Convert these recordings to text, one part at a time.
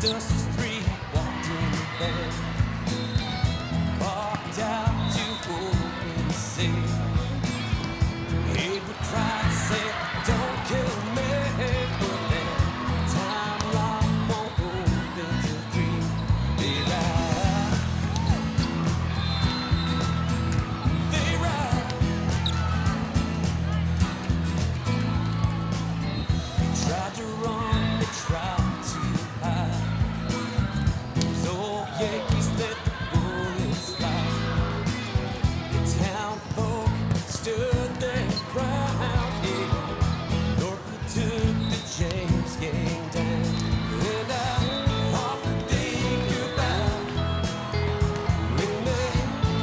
Dust is three, walked in the bed, walked out to open sea. He would cry, say, don't kill me, but then time lock won't open till 3. They lie, they ride. They tried to run, they tried to hide. Yankees let the bullets fly. The town folk stood their ground. Yeah. Norfolk took the James gang down. And I often think about when they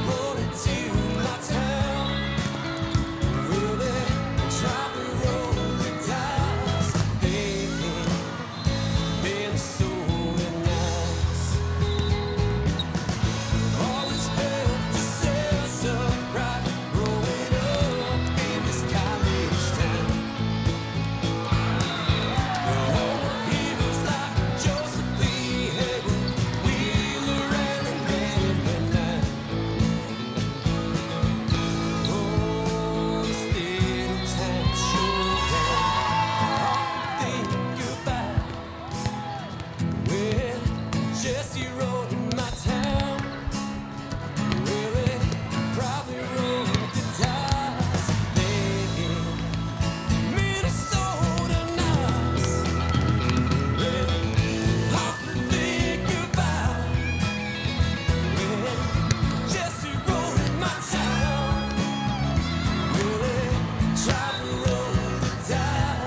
rode into my town. When they tried to roll the dice. They've been so nice. Always felt the sense of pride growing up in this college town. Heroes like Joseph Lee, Edward Wheeler, and Henry Knight. Oh, this little town showdown. Often think about when Jesse rode in my town. Probably rolled the dice. Minnesota nights. Often think about when Jesse rode in my town. Tried to roll the dice.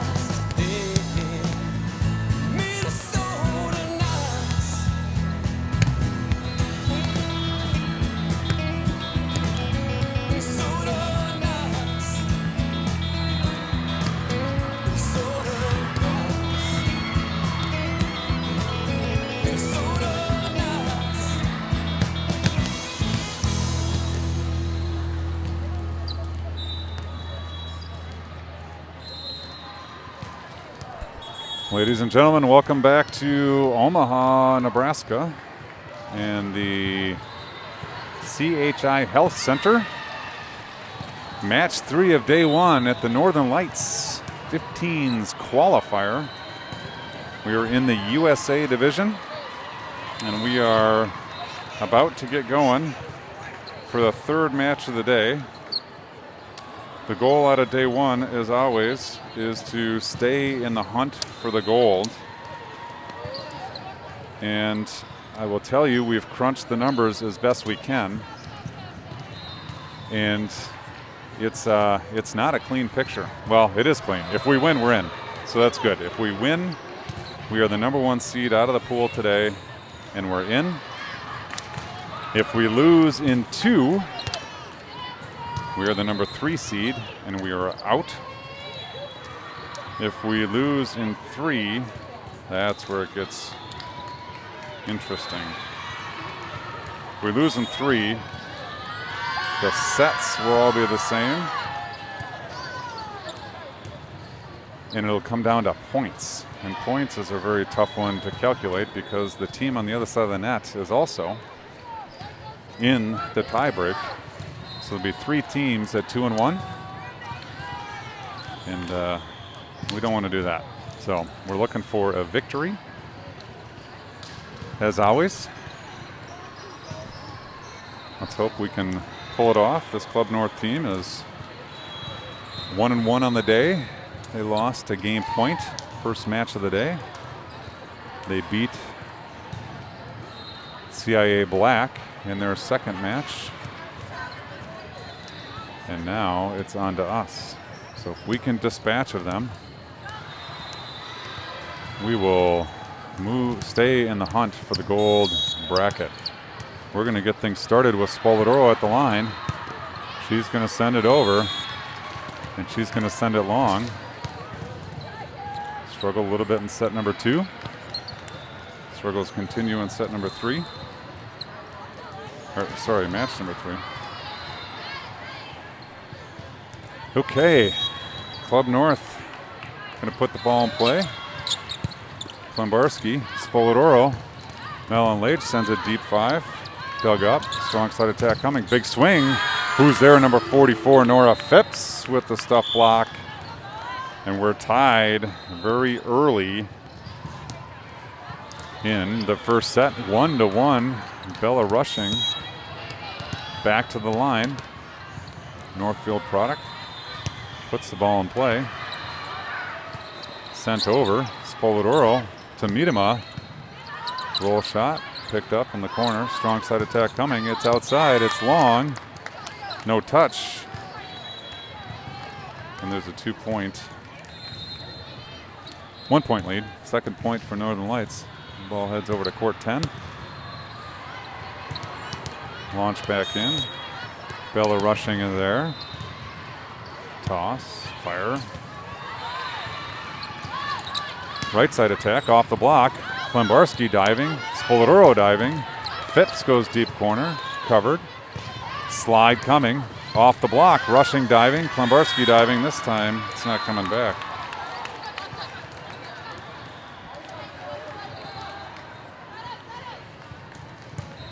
Minnesota nights. Minnesota nights. Minnesota nights. Minnesota nights. Ladies and gentlemen, welcome back to Omaha, Nebraska, and the CHI Health Center. Match 3 of day 1 at the Northern Lights 15s qualifier. We are in the USA division, and we are about to get going for the 3rd match of the day. The goal out of day 1, as always, is to stay in the hunt for the gold. And I will tell you, we've crunched the numbers as best we can. And it's not a clean picture. Well, it is clean. If we win, we're in. So that's good. If we win, we are the number 1 seed out of the pool today, and we're in. If we lose in 2, we are the number 3 seed, and we are out. If we lose in 3, that's where it gets interesting. If we lose in 3, the sets will all be the same. And it'll come down to points. And points is a very tough one to calculate because the team on the other side of the net is also in the tiebreak. So there'll be 3 teams at 2-1. And we don't want to do that. So we're looking for a victory, as always. Let's hope we can pull it off. This Club North team is 1-1 on the day. They lost to Game Point, first match of the day. They beat CIA Black in their second match. And now it's on to us. So if we can dispatch of them, we will stay in the hunt for the gold bracket. We're going to get things started with Spoladoro at the line. She's going to send it over, and she's going to send it long. Struggle a little bit in set number 2. Struggles continue in set number 3. Match number 3. Okay, Club North going to put the ball in play. Klembarski, Spoladoro, Mellon Lage sends it deep 5. Dug up, strong side attack coming. Big swing. Who's there? Number 44, Nora Phipps with the stuff block. And we're tied very early in the first set, 1-1. Bella Rushing back to the line. Northfield product puts the ball in play. Sent over. Spoladoro to Miedema. Roll shot picked up in the corner. Strong side attack coming. It's outside. It's long. No touch. And there's a 1-point lead. Second point for Northern Lights. The ball heads over to court 10. Launch back in. Bella Rushing in there. Toss. Fire. Right side attack off the block. Klembarski diving. Spoladoro diving. Phipps goes deep corner. Covered. Slide coming. Off the block. Rushing diving. Klembarski diving. This time it's not coming back.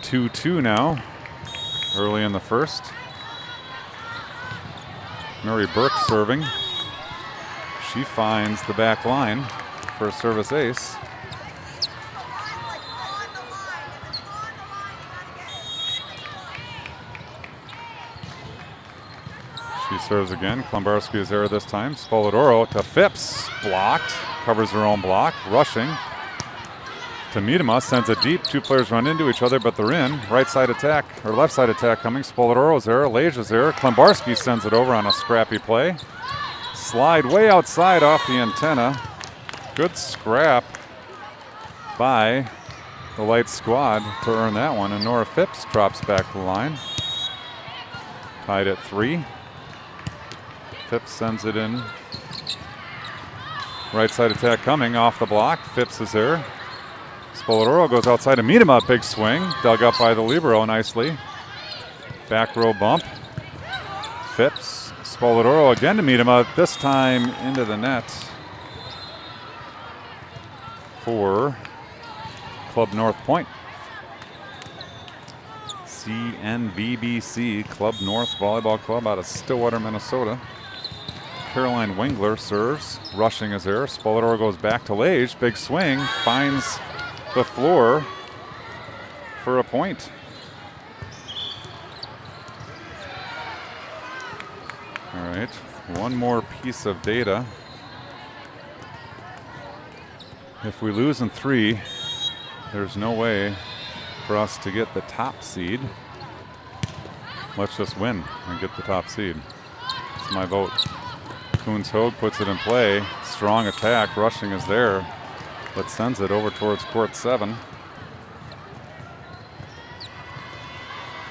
Two now. Early in the first. Mary Burke serving. She finds the back line for a service ace. She serves again. Klembarski is there this time. Spoladoro to Phipps. Blocked. Covers her own block. Rushing to Miedema. Sends it deep. Two players run into each other, but they're in. Right side attack, or left side attack coming. Spoladoro's there. Lage is there. Klembarski sends it over on a scrappy play. Slide way outside off the antenna. Good scrap by the Light squad to earn that one. And Nora Phipps drops back to the line. Tied at 3. Phipps sends it in. Right side attack coming off the block. Phipps is there. Spoladoro goes outside to Miedema. Big swing. Dug up by the libero nicely. Back row bump. Phipps. Spoladoro again to Miedema. This time into the net for Club North Point. CNVBC Club North Volleyball Club out of Stillwater, Minnesota. Caroline Wengler serves. Rushing is there. Spoladoro goes back to Lage. Big swing. Finds the floor for a point. All right. One more piece of data. If we lose in 3, there's no way for us to get the top seed. Let's just win and get the top seed. It's my vote. Coons Hogue puts it in play. Strong attack. Rushing is there, but sends it over towards court 7.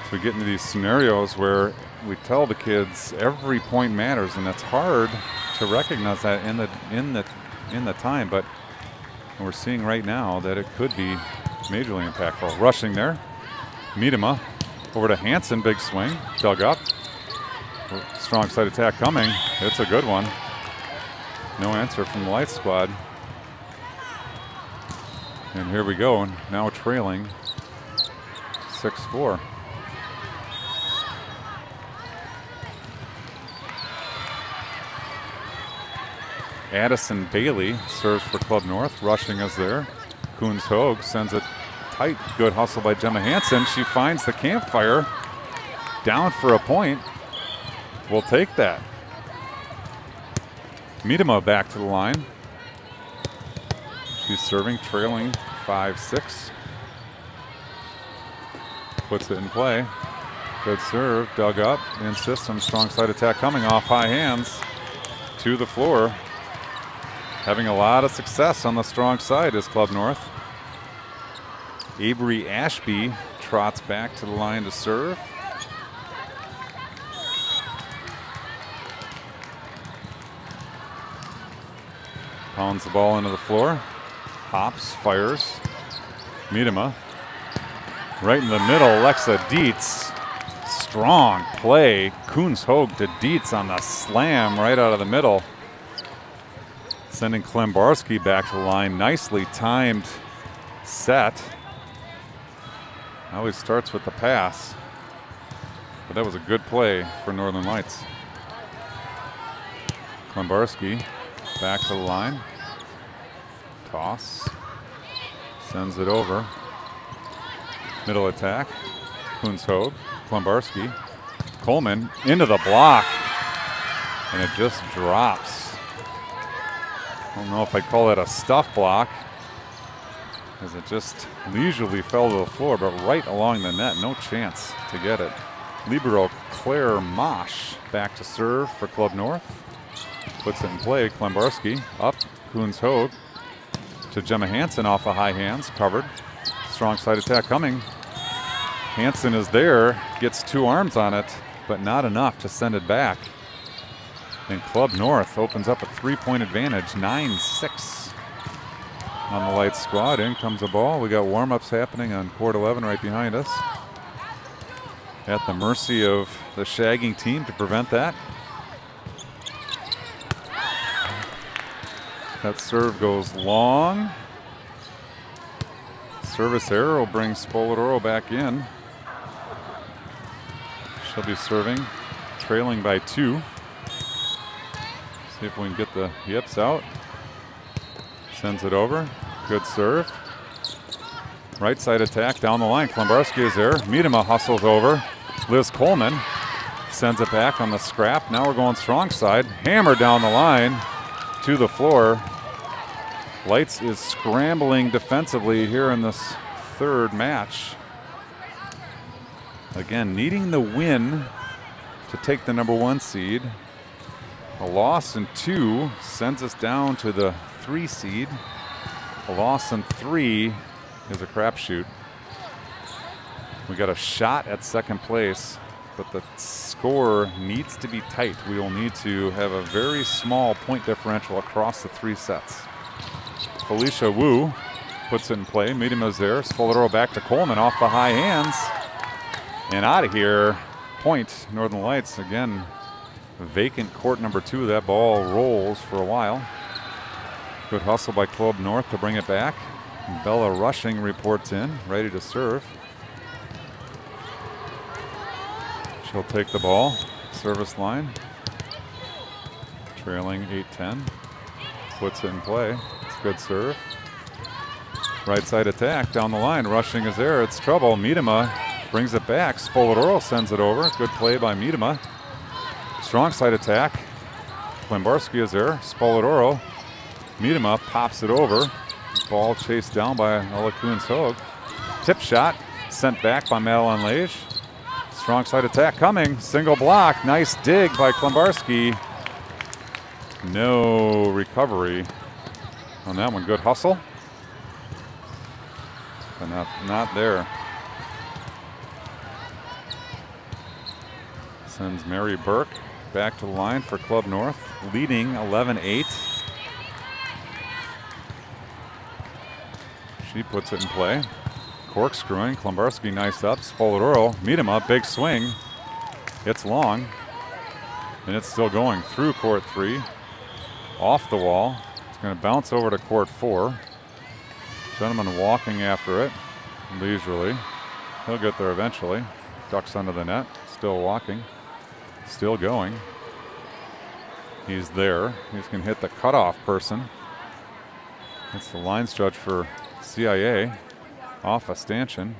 So we get into these scenarios where we tell the kids every point matters, and it's hard to recognize that in the time, but we're seeing right now that it could be majorly impactful. Rushing there. Miedema over to Hansen. Big swing. Dug up. Strong side attack coming. It's a good one. No answer from the Light squad. And here we go. Now trailing 6-4. Addison Bailey serves for Club North. Rushing is there. Coons Hogue sends it tight. Good hustle by Gemma Hansen. She finds the campfire. Down for a point. We'll take that. Miedema back to the line. She's serving, trailing 5-6. Puts it in play. Good serve, dug up, in system. Strong side attack coming off high hands to the floor. Having a lot of success on the strong side is Club North. Avery Ashby trots back to the line to serve. Pounds the ball into the floor. Hops, fires. Miedema. Right in the middle, Alexa Dietz Strong play. Koons-Hogue to Dietz on the slam right out of the middle. Sending Klembarski back to the line. Nicely timed set. Always starts with the pass. But that was a good play for Northern Lights. Klembarski back to the line. Toss. Sends it over. Middle attack. Koons-Hogue. Klembarski. Coleman into the block. And it just drops. I don't know if I'd call that a stuff block, as it just leisurely fell to the floor, but right along the net. No chance to get it. Libero Claire Mosh back to serve for Club North. Puts it in play. Klembarski up. Koons-Hogue to Gemma Hansen off the high hands. Covered. Strong side attack coming. Hansen is there. Gets 2 arms on it, but not enough to send it back. And Club North opens up a 3-point advantage. 9-6 on the Lights squad. In comes the ball. We got warm-ups happening on court 11 right behind us. At the mercy of the shagging team to prevent that. That serve goes long. Service error will bring Spoladoro back in. She'll be serving, trailing by 2. See if we can get the yips out. Sends it over. Good serve. Right side attack down the line. Klembarski is there. Miedema hustles over. Liz Coleman sends it back on the scrap. Now we're going strong side. Hammer down the line to the floor. Lights is scrambling defensively here in this third match. Again, needing the win to take the #1 seed. A loss in 2 sends us down to the 3 seed. A loss in 3 is a crapshoot. We got a shot at second place, but the score needs to be tight. We will need to have a very small point differential across the 3 sets. Felicia Wu puts it in play. Miedema's there. Spoladoro back to Coleman off the high hands. And out of here. Point, Northern Lights. Again, vacant court #2. That ball rolls for a while. Good hustle by Club North to bring it back. Bella Rushing reports in, ready to serve. She'll take the ball. Service line. Trailing 8-10. Puts it in play. It's a good serve. Right side attack down the line. Rushing is there. It's trouble. Miedema brings it back. Spoladoro sends it over. Good play by Miedema. Strong side attack. Klembarski is there. Spoladoro. Miedema pops it over. Ball chased down by Ella Koons-Hogue. Tip shot sent back by Madeline Lage. Strong side attack coming. Single block. Nice dig by Klembarski. No recovery on that one. Good hustle. But not there. Sends Mary Burke back to the line for Club North, leading 11-8. She puts it in play. Corkscrewing. Klembarski nice up. Spoladoro. Miedema. Big swing. It's long. And it's still going through court 3. Off the wall. It's going to bounce over to court 4. Gentleman walking after it leisurely. He'll get there eventually. Ducks under the net. Still walking. Still going. He's there. He's going to hit the cutoff person. That's the line stretch for CIA. Off a stanchion.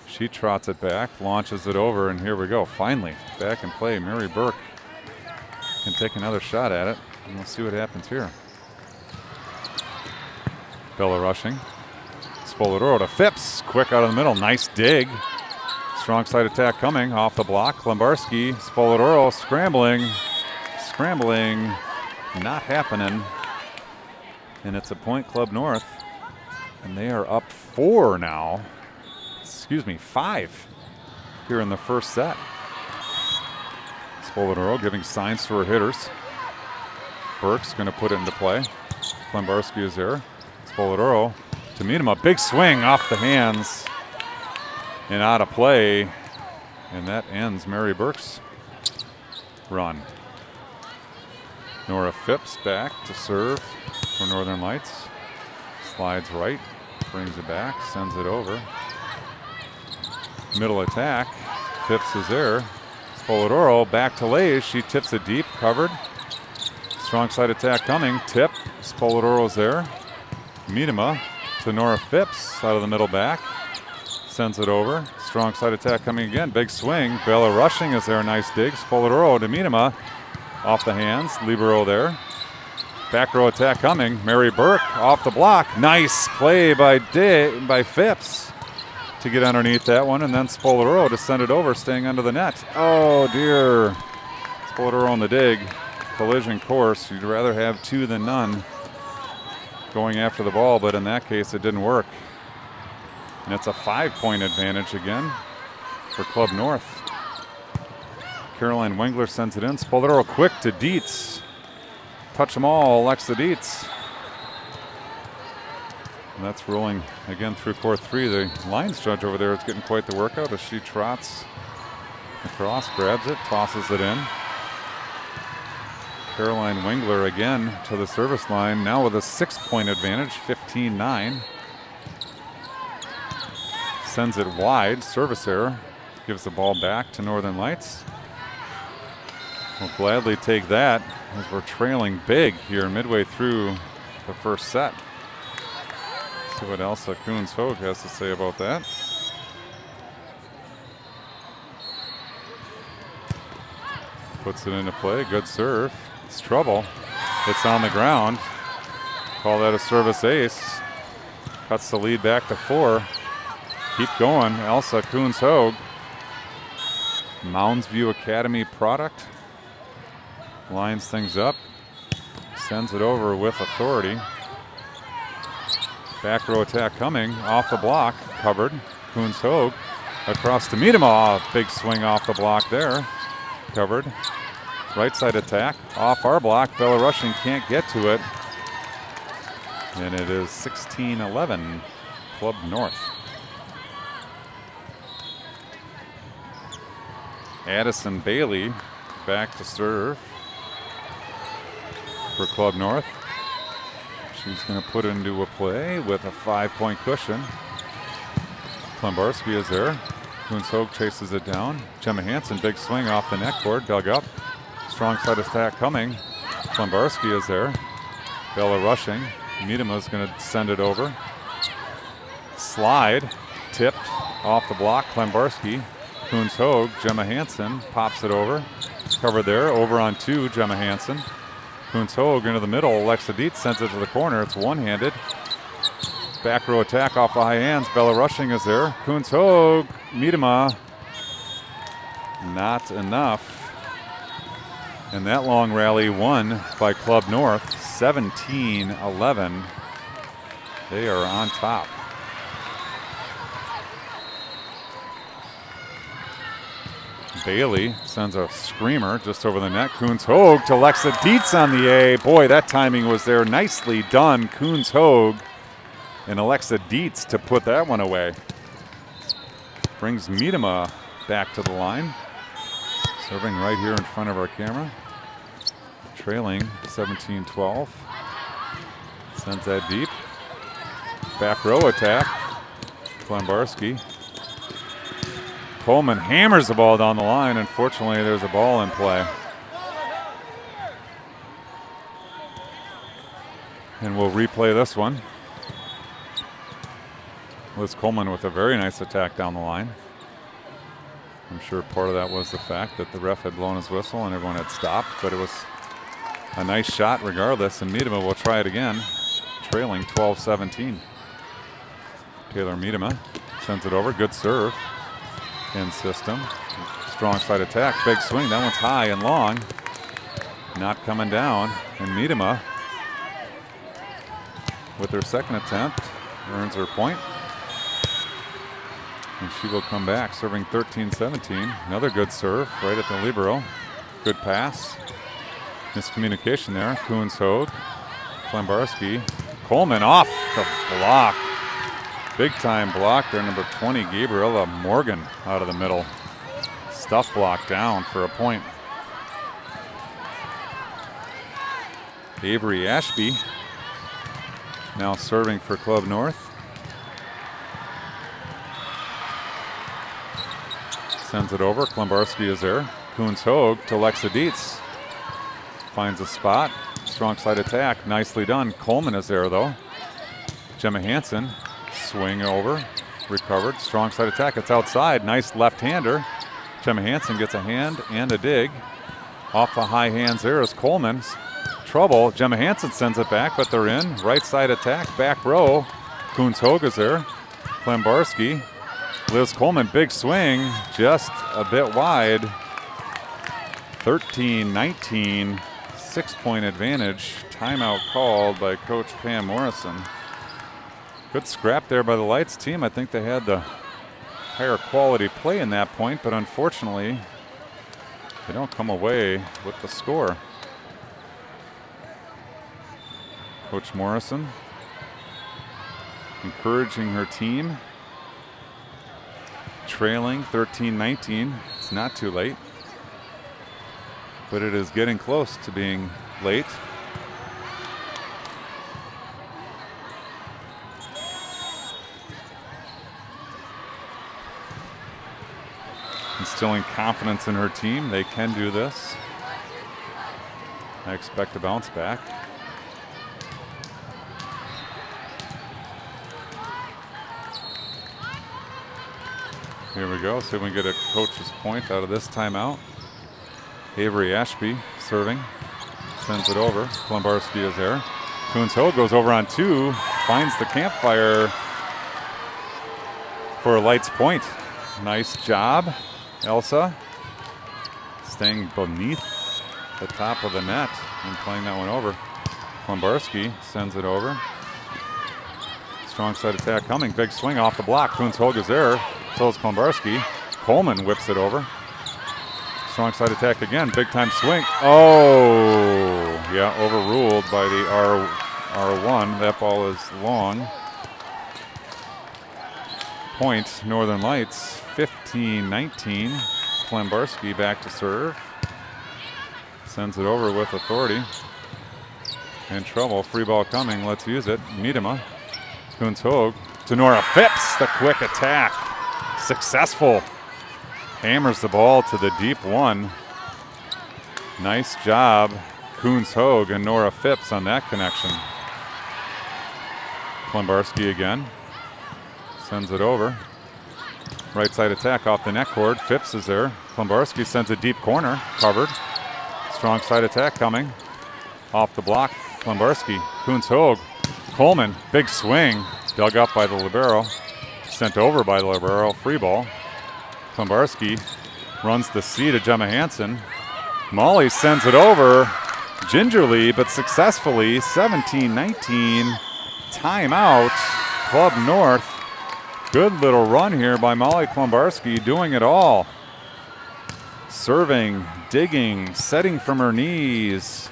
She trots it back, launches it over, and here we go. Finally, back in play. Mary Burke can take another shot at it, and we'll see what happens here. Bella Rushing. Spoladoro to Phipps. Quick out of the middle. Nice dig. Strong side attack coming off the block. Klembarski. Spoladoro scrambling. Scrambling. Not happening. And it's a point, Club North. And they are up 4 now. Excuse me, 5 here in the first set. Spoladoro giving signs to her hitters. Burke's going to put it into play. Klembarski is there. Spoladoro to Miedema. Big swing off the hands and out of play. And that ends Mary Burke's run. Nora Phipps back to serve for Northern Lights. Slides right, brings it back, sends it over. Middle attack. Phipps is there. Spoladoro back to Lays. She tips it deep, covered. Strong side attack coming. Tip. Spoladoro's there. Miedema to Nora Phipps out of the middle back. Sends it over. Strong side attack coming again. Big swing. Bella Rushing is there. Nice dig. Spoladoro to Miedema. Off the hands. Libero there. Back row attack coming. Mary Burke off the block. Nice play by Phipps to get underneath that one. And then Spoladoro to send it over, staying under the net. Oh, dear. Spoladoro on the dig. Collision course. You'd rather have two than none going after the ball, but in that case, it didn't work. And it's a 5-point advantage again for Club North. Caroline Wengler sends it in. Spoladoro quick to Dietz. Touch them all, Alexa Dietz. And that's rolling again through court 3. The lines judge over there is getting quite the workout as she trots across, grabs it, tosses it in. Caroline Wengler again to the service line, now with a 6-point advantage, 15-9. Sends it wide, service error. Gives the ball back to Northern Lights. We'll gladly take that as we're trailing big here midway through the first set. See what Elsa Coons-Hogue has to say about that. Puts it into play, good serve. It's trouble. It's on the ground. Call that a service ace. Cuts the lead back to 4. Keep going, Elsa Coons-Hogue. Mounds View Academy product. Lines things up. Sends it over with authority. Back row attack coming off the block. Covered. Coons-Hogue across to Miedema. Big swing off the block there. Covered. Right side attack off our block. Bella Rushing can't get to it. And it is 16-11 Club North. Addison Bailey back to serve for Club North. She's going to put it into a play with a 5-point cushion. Klembarski is there. Coons-Hogue chases it down. Gemma Hansen, big swing off the net cord, dug up. Strong side attack coming. Klembarski is there. Bella Rushing. Miedema is going to send it over. Slide, tipped off the block. Klembarski. Coons-Hogue, Gemma Hansen pops it over. Covered there, over on 2, Gemma Hansen. Coons-Hogue into the middle. Alexa Dietz sends it to the corner. It's one-handed. Back row attack off the high hands. Bella Rushing is there. Coons-Hogue, Miedema. Not enough. And that long rally won by Club North, 17-11. They are on top. Bailey sends a screamer just over the net. Coons-Hogue to Alexa Dietz on the A. Boy, that timing was there. Nicely done, Coons-Hogue and Alexa Dietz to put that one away. Brings Miedema back to the line. Serving right here in front of our camera. Trailing 17-12. Sends that deep. Back row attack. Klembarski. Coleman hammers the ball down the line. Unfortunately, there's a ball in play. And we'll replay this one. Liz Coleman with a very nice attack down the line. I'm sure part of that was the fact that the ref had blown his whistle and everyone had stopped, but it was a nice shot regardless, and Miedema will try it again, trailing 12-17. Taylor Miedema sends it over, good serve in system. Strong side attack, big swing, that one's high and long. Not coming down, and Miedema with her second attempt earns her point. And she will come back, serving 13-17. Another good serve right at the libero. Good pass. Miscommunication there. Coons-Hogue, Klembarski, Coleman off the block. Big time block there, number 20, Gabriella Morgan out of the middle. Stuff block down for a point. Avery Ashby now serving for Club North. Sends it over. Klembarski is there. Coons Hogue to Lexa Dietz. Finds a spot. Strong side attack. Nicely done. Coleman is there though. Gemma Hansen. Swing over. Recovered. Strong side attack. It's outside. Nice left-hander. Gemma Hansen gets a hand and a dig. Off the high hands there is Coleman's. Trouble. Gemma Hansen sends it back, but they're in. Right side attack. Back row. Coons Hogue is there. Klembarski. Liz Coleman, big swing, just a bit wide. 13-19, 6-point advantage. Timeout called by Coach Pam Morrison. Good scrap there by the Lights team. I think they had the higher quality play in that point, but unfortunately, they don't come away with the score. Coach Morrison encouraging her team. Trailing 13-19. It's not too late, but it is getting close to being late. Instilling confidence in her team. They can do this. I expect a bounce back. Here we go. See if we can get a coach's point out of this timeout. Avery Ashby serving. Sends it over. Klembarski is there. Coons Hogue goes over on two. Finds the campfire for a Lights point. Nice job, Elsa. Staying beneath the top of the net and playing that one over. Klembarski sends it over. Strong side attack coming. Big swing off the block. Coons Hogue is there. So is Klembarski. Coleman whips it over. Strong side attack again. Big time swing. Oh, yeah, overruled by the R1. That ball is long. Point, Northern Lights, 15-19. Klembarski back to serve. Sends it over with authority. In trouble. Free ball coming. Let's use it. Miedema. Coons Hogue to Nora Phipps. The quick attack. Successful. Hammers the ball to the deep one. Nice job, Coons Hogue and Nora Phipps on that connection. Klembarski again. Sends it over. Right side attack off the net cord. Phipps is there. Klembarski sends a deep corner. Covered. Strong side attack coming. Off the block. Klembarski. Coons Hogue. Coleman. Big swing. Dug up by the libero. Sent over by the libero. Free ball. Klembarski runs the C to Gemma Hansen. Molly sends it over gingerly but successfully. 17-19. Timeout. Club North. Good little run here by Molly Klembarski, doing it all. Serving, digging, setting from her knees.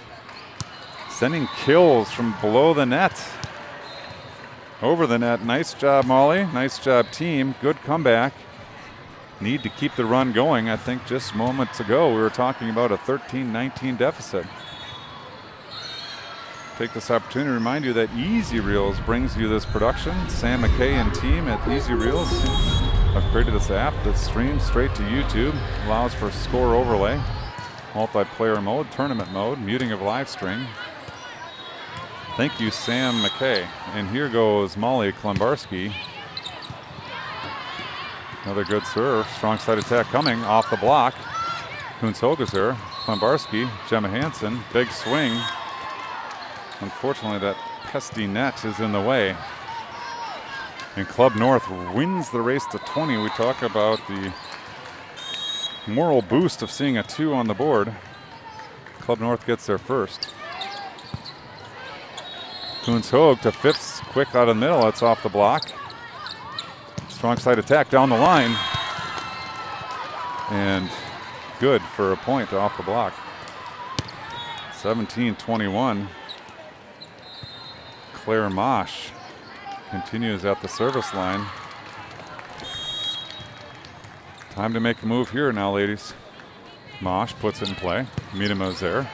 Sending kills from below the net. Over the net. Nice job, Molly. Nice job, team. Good comeback. Need to keep the run going. I think just moments ago we were talking about a 13-19 deficit. Take this opportunity to remind you that Easy Reels brings you this production. Sam McKay and team at Easy Reels have created this app that streams straight to YouTube, allows for score overlay, multiplayer mode, tournament mode, muting of live string. Thank you, Sam McKay. And here goes Molly Klembarski. Another good serve. Strong side attack coming off the block. Coons Hogue is there. Klembarski, Gemma Hansen, big swing. Unfortunately, that pesky net is in the way. And Club North wins the race to 20. We talk about the moral boost of seeing a 2 on the board. Club North gets there first. Coons Hogue to Phipps, quick out of the middle. That's off the block. Strong side attack down the line. And good for a point off the block. 17-21. Claire Mosh continues at the service line. Time to make a move here now, ladies. Mosh puts it in play. Miedema's there.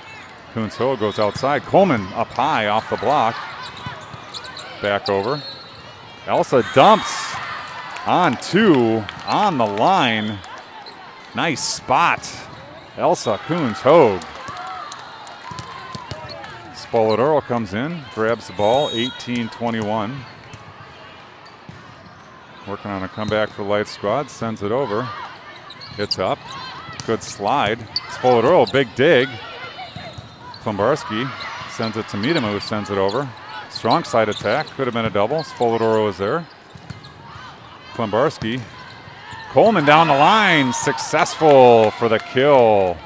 Kuntz-Ho goes outside. Coleman up high off the block. Back over. Elsa dumps on 2 on the line. Nice spot. Elsa Kuntz-Ho. Spoladoro comes in, grabs the ball, 18-21. Working on a comeback for Light Squad, sends it over. It's up. Good slide. Spoladoro, big dig. Klimbarski sends it to Miedema, who sends it over. Strong side attack, could have been a double. Spoladoro is there. Klimbarski. Coleman down the line, successful for the kill.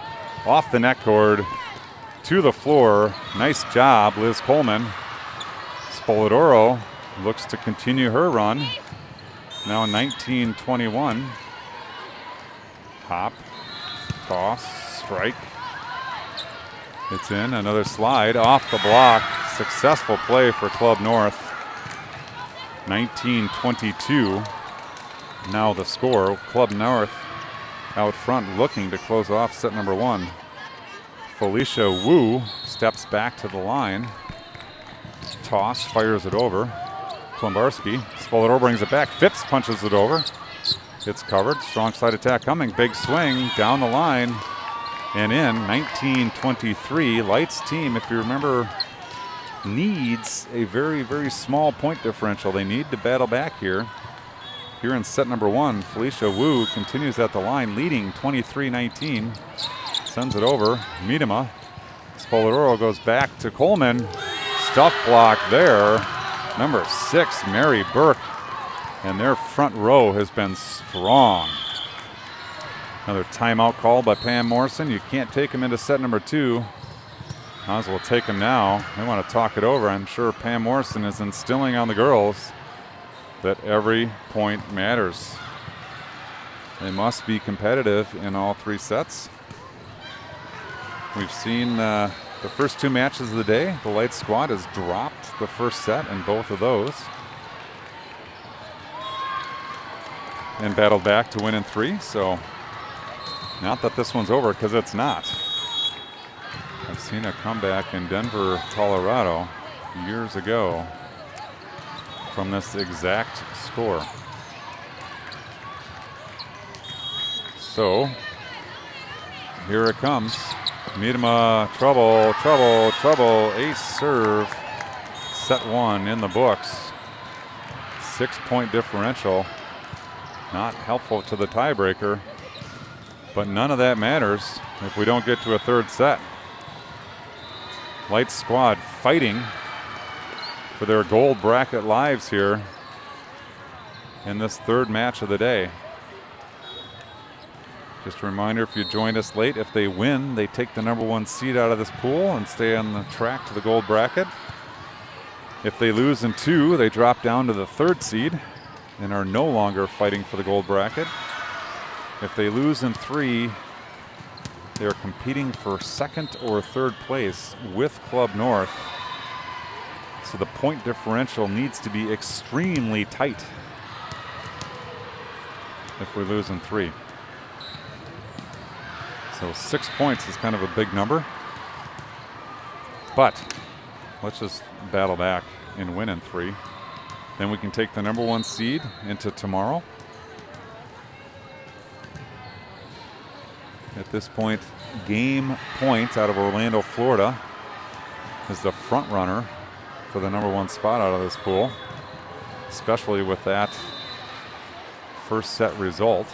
Off the net cord, to the floor. Nice job, Liz Coleman. Spoladoro looks to continue her run. Now 19-21. Hop, toss, strike. It's in, another slide off the block. Successful play for Club North. 19-22. Now the score. Club North out front looking to close off set number 1. Felicia Wu steps back to the line. Toss, fires it over. Klimbarski. Spoladoro brings it back. Phipps punches it over. It's covered. Strong side attack coming. Big swing down the line and in. 19-23. Lights team, if you remember, needs a very, very small point differential. They need to battle back here. Here in set number 1, Felicia Wu continues at the line, leading 23-19. Sends it over. Miedema. Spoladoro goes back to Coleman. Stuff block there. Number 6, Mary Burke. And their front row has been strong. Another timeout call by Pam Morrison. You can't take him into set number 2. Might as well take him now. They want to talk it over. I'm sure Pam Morrison is instilling on the girls that every point matters. They must be competitive in all 3 sets. We've seen the first 2 matches of the day. The Light Squad has dropped the first set in both of those and battled back to win in 3. So not that this one's over, because it's not. I've seen a comeback in Denver, Colorado years ago from this exact score. So here it comes. Miedema, trouble, trouble, trouble. Ace serve. Set 1 in the books. 6-point differential. Not helpful to the tiebreaker, but none of that matters if we don't get to a 3rd set. Light Squad fighting for their gold bracket lives here in this 3rd match of the day. Just a reminder, if you joined us late, if they win, they take the number 1 seed out of this pool and stay on the track to the gold bracket. If they lose in 2, they drop down to the 3rd seed and are no longer fighting for the gold bracket. If they lose in 3, they're competing for 2nd or 3rd place with Club North. So the point differential needs to be extremely tight if we lose in 3. So 6 points is kind of a big number. But let's just battle back and win in 3. Then we can take the number 1 seed into tomorrow. At this point, Game Point out of Orlando, Florida is the front runner for the number 1 spot out of this pool, especially with that first set result.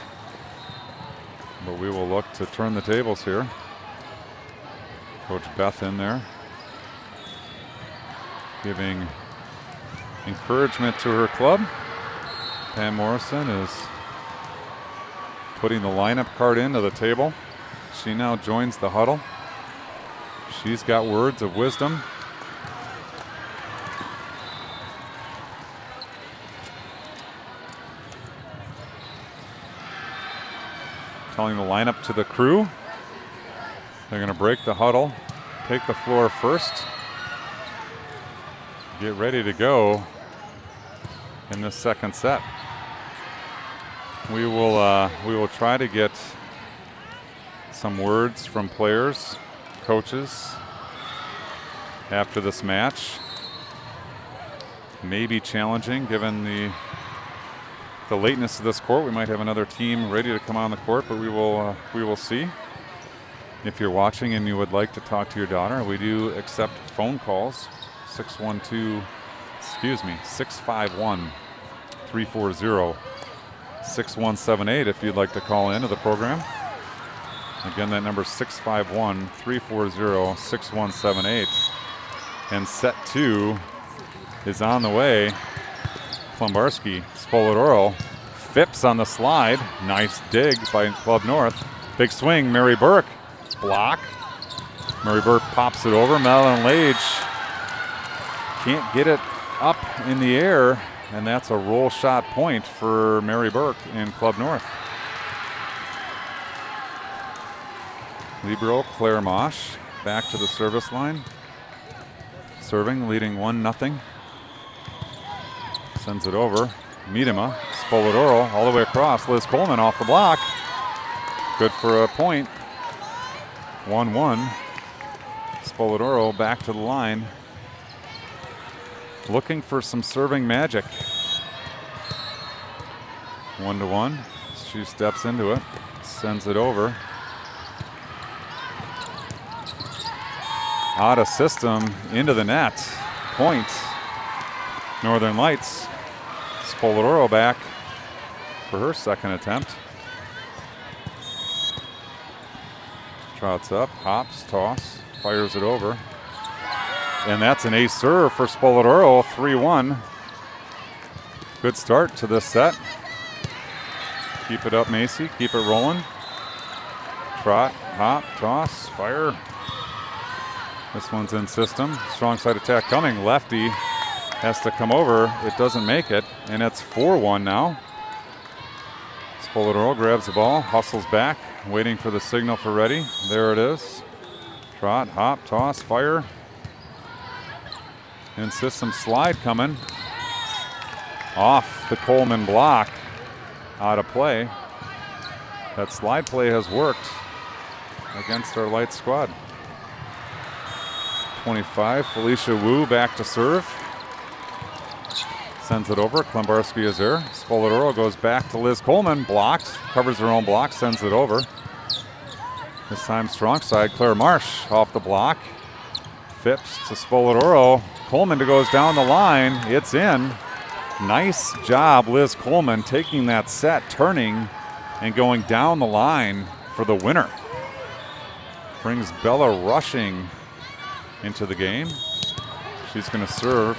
But we will look to turn the tables here. Coach Beth in there, giving encouragement to her club. Pam Morrison is putting the lineup card into the table. She now joins the huddle. She's got words of wisdom. Telling the lineup to the crew. They're going to break the huddle, take the floor first, get ready to go in this 2nd set. We will try to get some words from players, coaches after this match. Maybe challenging given the lateness of this court. We might have another team ready to come on the court, but we will see. If you're watching and you would like to talk to your daughter, we do accept phone calls. 651-340-6178 if you'd like to call into the program. Again, that number is 651-340-6178. And set 2 is on the way. Klombarski, Spoladoro, Phipps on the slide. Nice dig by Club North. Big swing, Mary Burke. Block. Mary Burke pops it over. Madeline Lage can't get it up in the air, and that's a roll shot point for Mary Burke in Club North. Libero Claire Mosh back to the service line. Serving, leading 1-0. Sends it over. Miedema, Spoladoro all the way across. Liz Coleman off the block. Good for a point. 1-1. Spoladoro back to the line. Looking for some serving magic. 1-1. She steps into it. Sends it over. Out of system into the net. Point. Northern Lights. Spoladoro back for her second attempt. Trots up, hops, toss, fires it over. And that's an ace serve for Spoladoro, 3-1. Good start to this set. Keep it up, Macy, keep it rolling. Trot, hop, toss, fire. This one's in system. Strong side attack coming. Lefty has to come over. It doesn't make it, and it's 4-1 now. Spoladoro grabs the ball, hustles back, waiting for the signal for ready. There it is. Trot, hop, toss, fire. In system slide coming. Off the Coleman block. Out of play. That slide play has worked against our light squad. 25, Felicia Wu back to serve. Sends it over. Klombarski is there. Spoladoro goes back to Liz Coleman. Blocks. Covers her own block. Sends it over. This time strong side. Claire Marsh off the block. Phipps to Spoladoro. Coleman goes down the line. It's in. Nice job, Liz Coleman, taking that set, turning, and going down the line for the winner. Brings Bella rushing into the game. She's going to serve.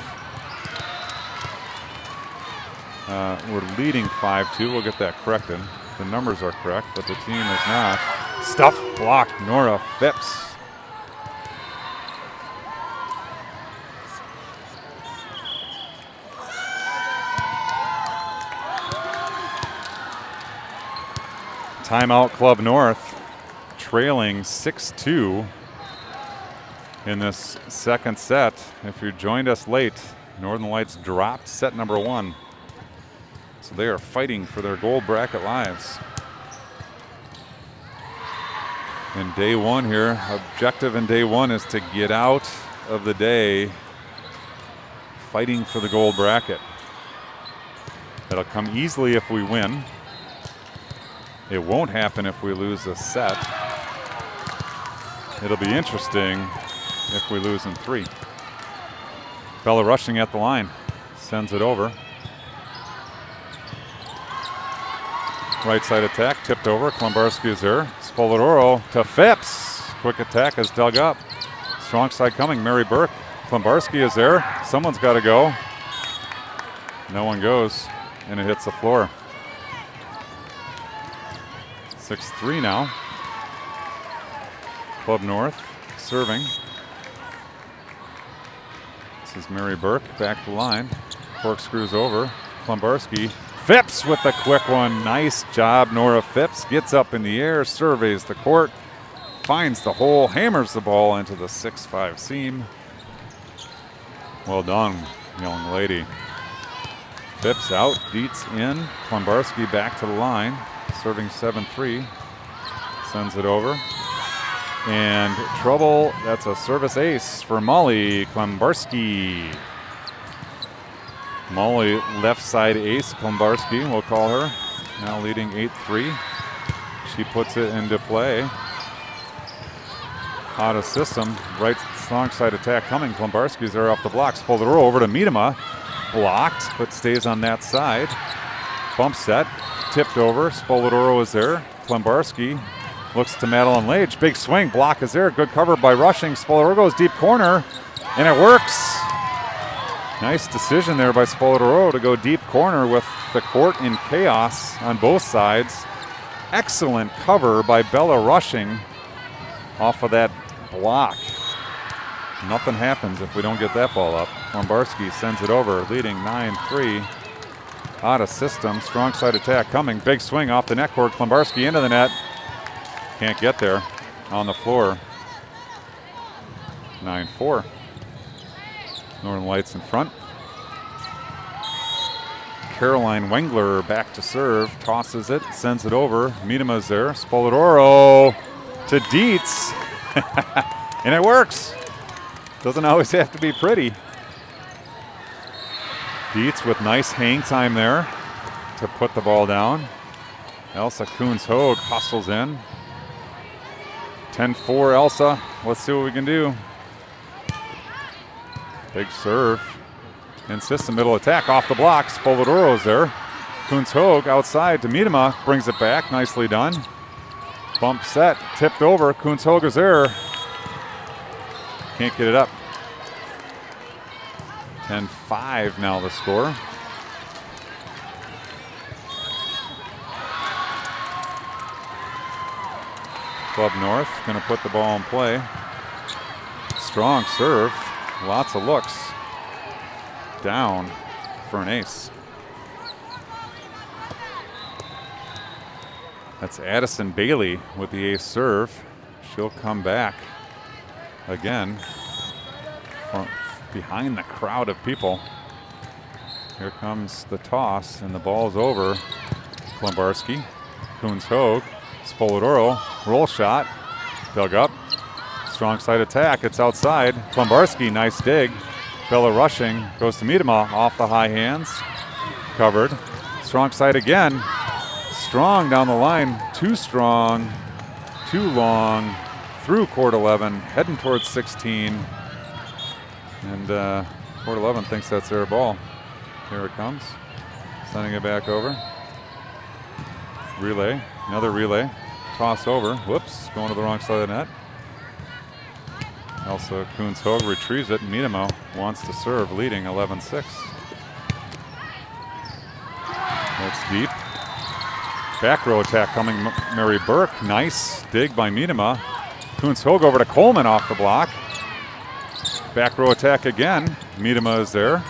We're leading 5-2. We'll get that corrected. The numbers are correct, but the team is not. Stuff blocked, Nora Phipps. Timeout Club North, trailing 6-2 in this second set. If you joined us late, Northern Lights dropped set number 1. So they are fighting for their gold bracket lives. In day 1 here, objective in day 1 is to get out of the day fighting for the gold bracket. That'll come easily if we win. It won't happen if we lose a set. It'll be interesting if we lose in 3. Bella rushing at the line. Sends it over. Right side attack, tipped over. Klombarski is there. Spoladoro to Phipps. Quick attack is dug up. Strong side coming. Mary Burke. Klombarski is there. Someone's got to go. No one goes, and it hits the floor. 6-3 now. Club North serving. This is Mary Burke back to the line. Corkscrews over. Klombarski. Phipps with the quick one. Nice job, Nora Phipps. Gets up in the air, surveys the court, finds the hole, hammers the ball into the 6-5 seam. Well done, young lady. Phipps out, Dietz in. Klembarski back to the line, serving 7-3. Sends it over. And trouble, that's a service ace for Molly Klembarski. Molly left side ace, Klembarski, we'll call her. Now leading 8-3. She puts it into play. Out of system, right strong side attack coming. Klembarski's there off the block. Spoladoro over to Miedema. Blocked, but stays on that side. Bump set, tipped over. Spoladoro is there. Klembarski looks to Madeline Lage. Big swing, block is there. Good cover by Rushing. Spoladoro goes deep corner, and it works. Nice decision there by Spoladoro to go deep corner with the court in chaos on both sides. Excellent cover by Bella Rushing off of that block. Nothing happens if we don't get that ball up. Klembarski sends it over, leading 9-3. Out of system, strong side attack coming. Big swing off the net cord. Klembarski into the net. Can't get there on the floor. 9-4. Northern Lights in front. Caroline Wengler back to serve, tosses it, sends it over. Miedema's there. Spoladoro to Dietz. And it works. Doesn't always have to be pretty. Dietz with nice hang time there to put the ball down. Elsa Koons-Hogue hustles in. 10-4 Elsa. Let's see what we can do. Big serve. Insists the middle attack off the block. Spoladoro's there. Koons-Hogue outside to Miedema. Brings it back. Nicely done. Bump set. Tipped over. Koons-Hogue is there. Can't get it up. 10-5 now the score. Club North going to put the ball in play. Strong serve. Lots of looks. Down for an ace. That's Addison Bailey with the ace serve. She'll come back again from behind the crowd of people. Here comes the toss, and the ball's over. Klembarski, Koons-Hogue, Spoladoro, roll shot, dug up. Strong side attack, it's outside. Klembarski, nice dig. Bella Rushing goes to Miedema off the high hands. Covered. Strong side again. Strong down the line. Too strong. Too long. Through court 11. Heading towards 16. And court 11 thinks that's their ball. Here it comes. Sending it back over. Relay. Another relay. Toss over. Whoops. Going to the wrong side of the net. Elsa Koons-Hogue retrieves it. Miedema wants to serve, leading 11-6. That's deep. Back row attack coming, Mary Burke. Nice dig by Miedema. Koons-Hogue over to Coleman off the block. Back row attack again. Miedema is there.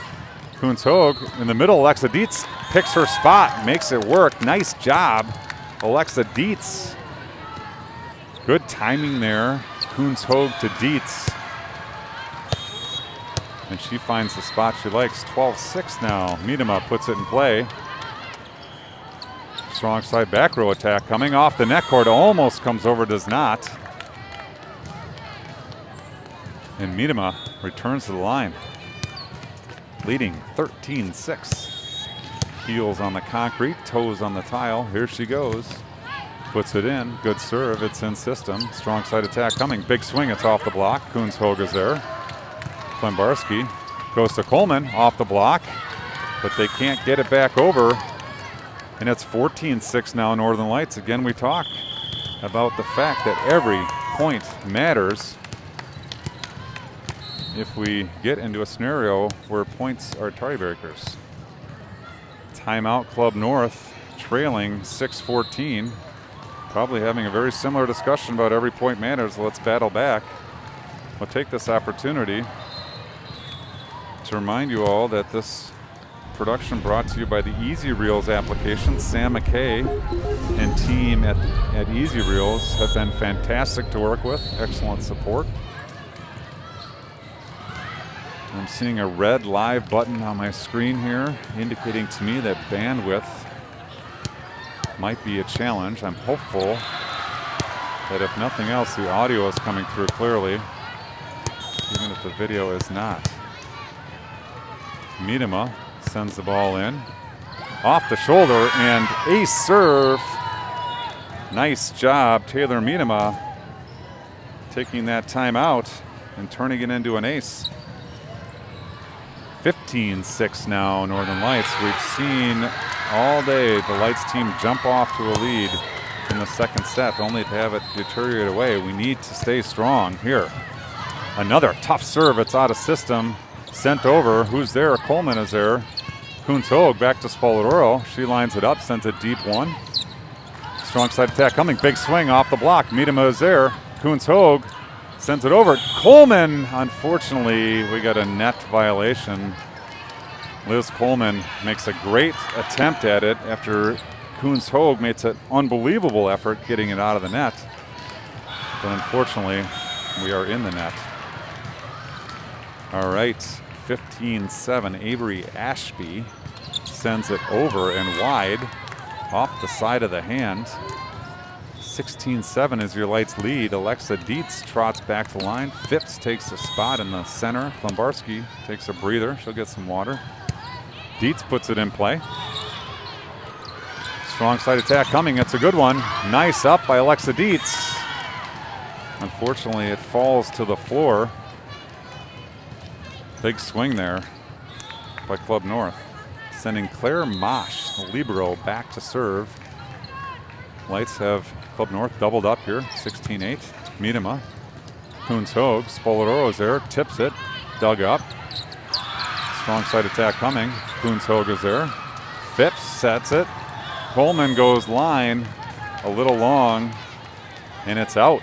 Koons-Hogue in the middle. Alexa Dietz picks her spot, makes it work. Nice job, Alexa Dietz. Good timing there. Koons-Hogue to Dietz. And she finds the spot she likes. 12-6 now. Miedema puts it in play. Strong side back row attack coming off the net cord. Almost comes over, does not. And Miedema returns to the line. Leading 13-6. Heels on the concrete, toes on the tile. Here she goes. Puts it in. Good serve. It's in system. Strong side attack coming. Big swing. It's off the block. Koons-Hogue is there. Klembarski goes to Coleman off the block, but they can't get it back over. And it's 14-6 now, Northern Lights. Again, we talk about the fact that every point matters. If we get into a scenario where points are tiebreakers. Timeout, Club North trailing 6-14. Probably having a very similar discussion about every point matters. Let's battle back. We'll take this opportunity to remind you all that this production brought to you by the Easy Reels application. Sam McKay and team at Easy Reels have been fantastic to work with. Excellent support. I'm seeing a red live button on my screen here indicating to me that bandwidth might be a challenge. I'm hopeful that if nothing else, the audio is coming through clearly, even if the video is not. Miedema sends the ball in. Off the shoulder and ace serve. Nice job, Taylor Miedema, taking that timeout and turning it into an ace. 15-6 now, Northern Lights. We've seen all day the Lights team jump off to a lead in the second set, only to have it deteriorate away. We need to stay strong here. Another tough serve. It's out of system. Sent over. Who's there? Coleman is there. Kuntz-Hoag back to Spoladoro. She lines it up, sends it deep one. Strong side attack coming. Big swing off the block. Miedema is there. Kuntz-Hoag sends it over. Coleman, unfortunately, we got a net violation. Liz Coleman makes a great attempt at it after Kuntz-Hoag makes an unbelievable effort getting it out of the net. But unfortunately, we are in the net. All right, 15-7. Avery Ashby sends it over and wide off the side of the hand. 16-7 is your Lights lead. Alexa Dietz trots back the line. Phipps takes a spot in the center. Klembarski takes a breather. She'll get some water. Dietz puts it in play. Strong side attack coming. It's a good one. Nice up by Alexa Dietz. Unfortunately, it falls to the floor. Big swing there by Club North. Sending Claire Mosh, the libero, back to serve. Lights have Club North doubled up here, 16-8. Miedema, Kuntz-Hoag, Spoladoro's there, tips it, dug up. Strong side attack coming. Kuntz-Hoag is there. Phipps sets it. Coleman goes line, a little long, and it's out.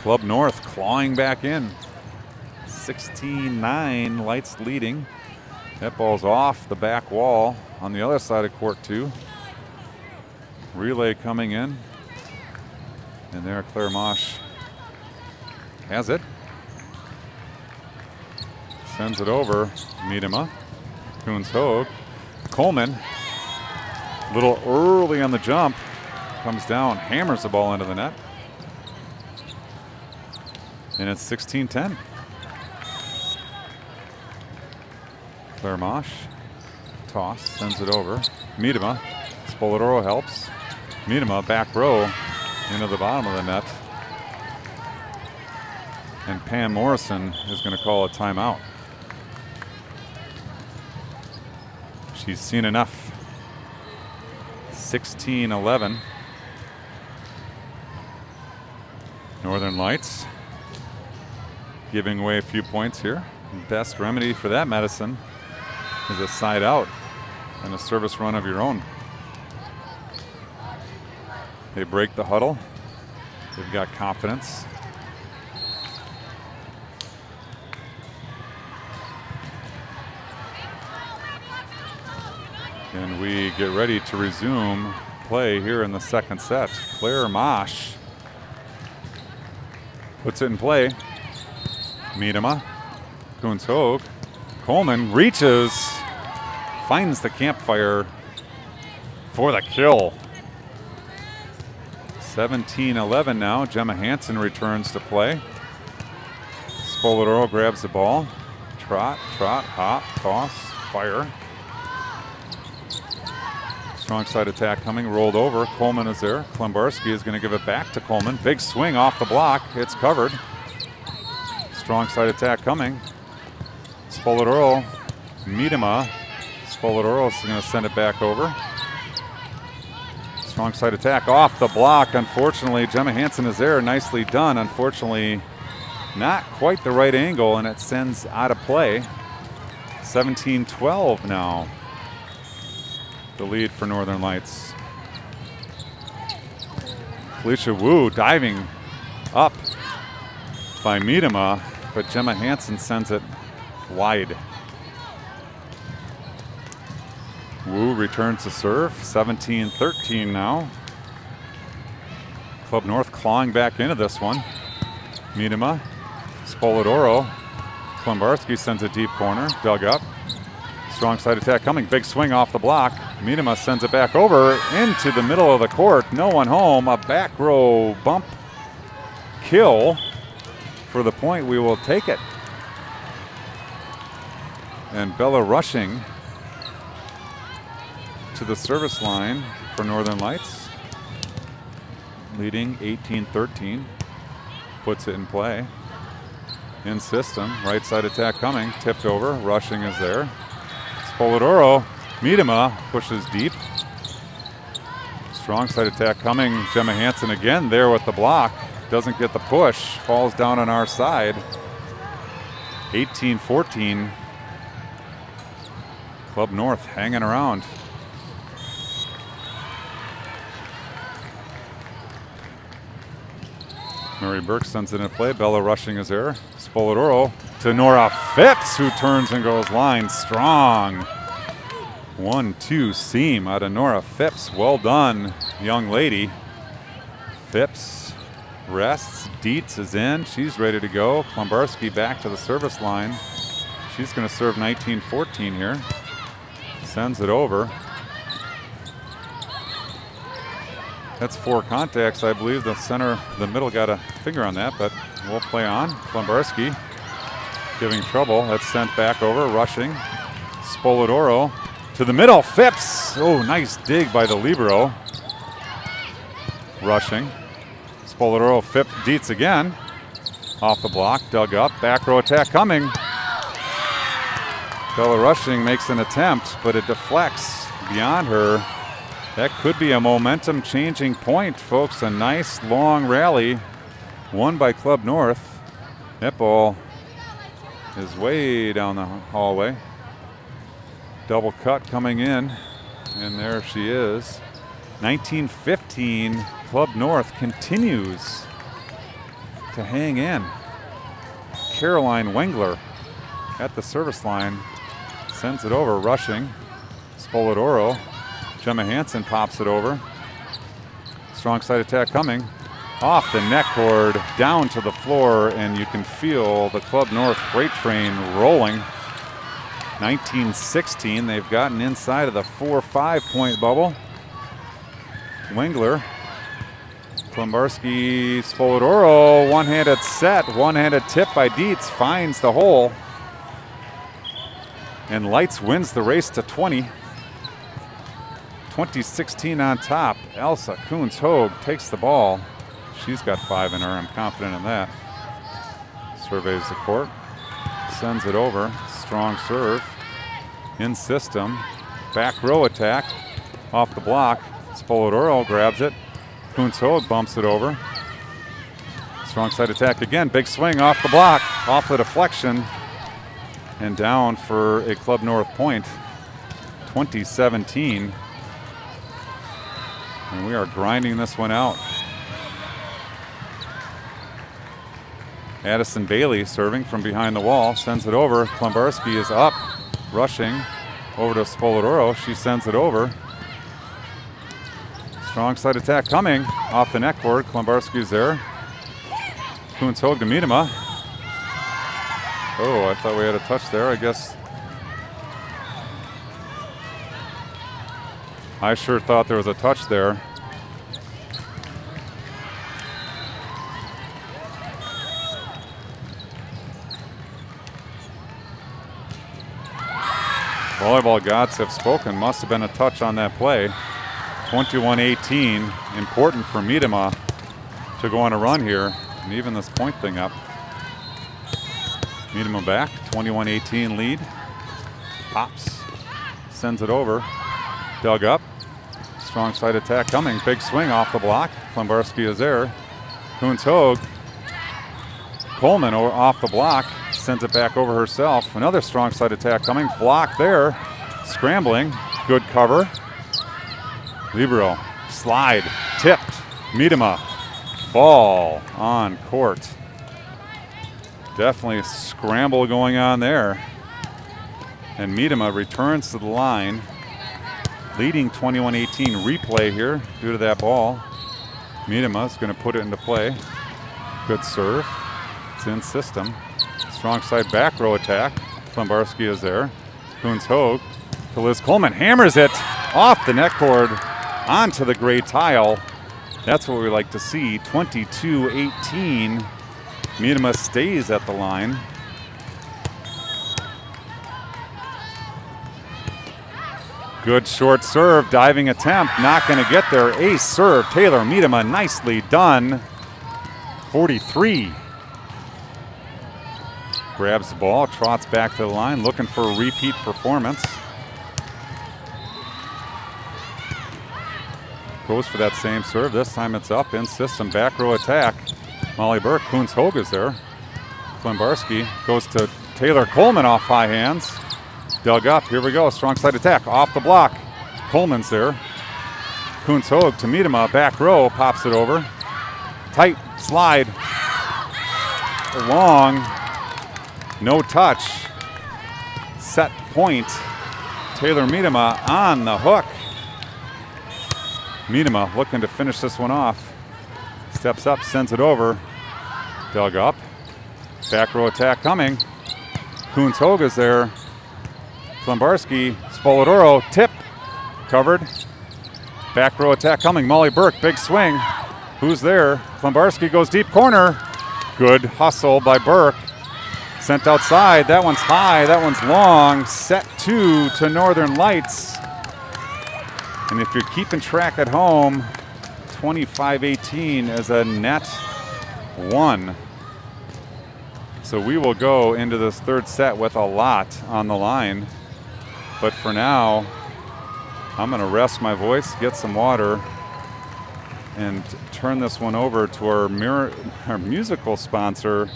Club North clawing back in. 16-9, Lights leading. That ball's off the back wall on the other side of court two. Relay coming in. And there Claire Mosh has it. Sends it over. Miedema. Kuntz-Hoag. Coleman. A little early on the jump. Comes down, hammers the ball into the net. And it's 16-10. Claire Mosh. Toss. Sends it over. Miedema. Spoladoro helps. Miedema back row into the bottom of the net. And Pam Morrison is going to call a timeout. She's seen enough. 16-11. Northern Lights giving away a few points here. Best remedy for that medicine is a side out and a service run of your own. They break the huddle. They've got confidence. And we get ready to resume play here in the second set. Claire Mosh puts it in play. Miedema, Kuntz-Hoag, Coleman reaches, finds the campfire for the kill. 17-11 now. Gemma Hansen returns to play. Spoladoro grabs the ball. Trot, hop, toss, fire. Strong side attack coming, rolled over. Coleman is there. Klembarski is going to give it back to Coleman. Big swing off the block. It's covered. Strong side attack coming. Spoladoro, Miedema. Spoladoro is going to send it back over. Strong side attack off the block. Unfortunately, Gemma Hansen is there. Nicely done. Unfortunately, not quite the right angle, and it sends out of play. 17-12 now. The lead for Northern Lights. Felicia Wu diving up by Miedema, but Gemma Hansen sends it wide. Wu returns to serve. 17-13 now. Club North clawing back into this one. Miedema, Spoladoro Klimbarski sends a deep corner, dug up. Strong side attack coming, big swing off the block. Miedema sends it back over into the middle of the court. No one home, a back row bump kill for the point. We will take it. And Bella rushing to the service line for Northern Lights, leading 18-13, puts it in play. In system, right side attack coming, tipped over, rushing is there. Spoladoro, Miedema pushes deep. Strong side attack coming, Gemma Hansen again there with the block. Doesn't get the push, falls down on our side. 18-14. Club North hanging around. Mary Burke sends it in play. Bella rushing is there. Spoladoro to Nora Phipps, who turns and goes line strong. 1-2 seam out of Nora Phipps. Well done, young lady. Phipps rests. Dietz is in. She's ready to go. Klimbarski back to the service line. She's going to serve 19-14 here. Sends it over. That's 4 contacts. I believe the middle got a finger on that, but we'll play on. Klimbarski giving trouble. That's sent back over, rushing. Spoladoro to the middle. Phipps. Oh, nice dig by the libero. Rushing. Spoladoro, Phipps, Dietz again. Off the block, dug up. Back row attack coming. Bella rushing makes an attempt, but it deflects beyond her. That could be a momentum-changing point, folks. A nice long rally won by Club North. That ball is way down the hallway. Double cut coming in, and there she is. 19-15, Club North continues to hang in. Caroline Wengler at the service line sends it over, rushing. Spoladoro. Gemma Hansen pops it over. Strong side attack coming. Off the neck cord, down to the floor, and you can feel the Club North freight train rolling. 19-16, they've gotten inside of the 4-5 point bubble. Wengler, Klimbarski, Spoladoro, one-handed set, one-handed tip by Dietz, finds the hole. And Lights wins the race to 20. 2016 on top. Elsa Kuhns-Hogue takes the ball. She's got 5 in her. I'm confident in that. Surveys the court. Sends it over. Strong serve. In system. Back row attack. Off the block. Spoladoro grabs it. Kuhns-Hogue bumps it over. Strong side attack again. Big swing off the block. Off the deflection. And down for a Club North point. 2017. And we are grinding this one out. Addison Bailey serving from behind the wall, sends it over. Klimbarski is up, rushing over to Spoladoro. She sends it over. Strong side attack coming off the neck cord. Klimbarski's there. Kuhns-Hogue to Miedema. Oh, I thought we had a touch there. I guess I sure thought there was a touch there. Volleyball gods have spoken. Must have been a touch on that play. 21-18. Important for Miedema to go on a run here and even this point thing up. Miedema back. 21-18 lead. Pops. Sends it over. Dug up. Strong side attack coming. Big swing off the block. Klimbarski is there. Kuhns-Hogue. Coleman off the block. Sends it back over herself. Another strong side attack coming. Block there. Scrambling. Good cover. Libero. Slide. Tipped. Miedema. Ball on court. Definitely a scramble going on there. And Miedema returns to the line. Leading 21-18. Replay here due to that ball. Miedema is going to put it into play. Good serve. It's in system. Strong side back row attack. Klembarski is there. Coons Hogue to Liz Coleman. Hammers it off the net cord onto the gray tile. That's what we like to see. 22-18. Miedema stays at the line. Good short serve, diving attempt, not going to get there. Ace serve, Taylor Miedema, nicely done. 43. Grabs the ball, trots back to the line, looking for a repeat performance. Goes for that same serve. This time it's up in system, back row attack. Molly Burke, Coons Hogue is there. Klembarski goes to Taylor Coleman off high hands. Dug up, here we go, strong side attack, off the block. Coleman's there. Coons Hogue to Miedema, back row, pops it over. Tight slide. Long, no touch. Set point. Taylor Miedema on the hook. Miedema looking to finish this one off. Steps up, sends it over. Dug up. Back row attack coming. Coons Hogue is there. Klembarski, Spoladoro, tip, covered. Back row attack coming. Molly Burke, big swing. Who's there? Klembarski goes deep corner. Good hustle by Burke. Sent outside. That one's high. That one's long. Set 2 to Northern Lights. And if you're keeping track at home, 25-18 is a net 1. So we will go into this third set with a lot on the line. But for now, I'm going to rest my voice, get some water, and turn this one over to our musical sponsor,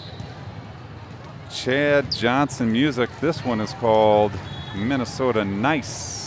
Chad Johnson Music. This one is called Minnesota Nice.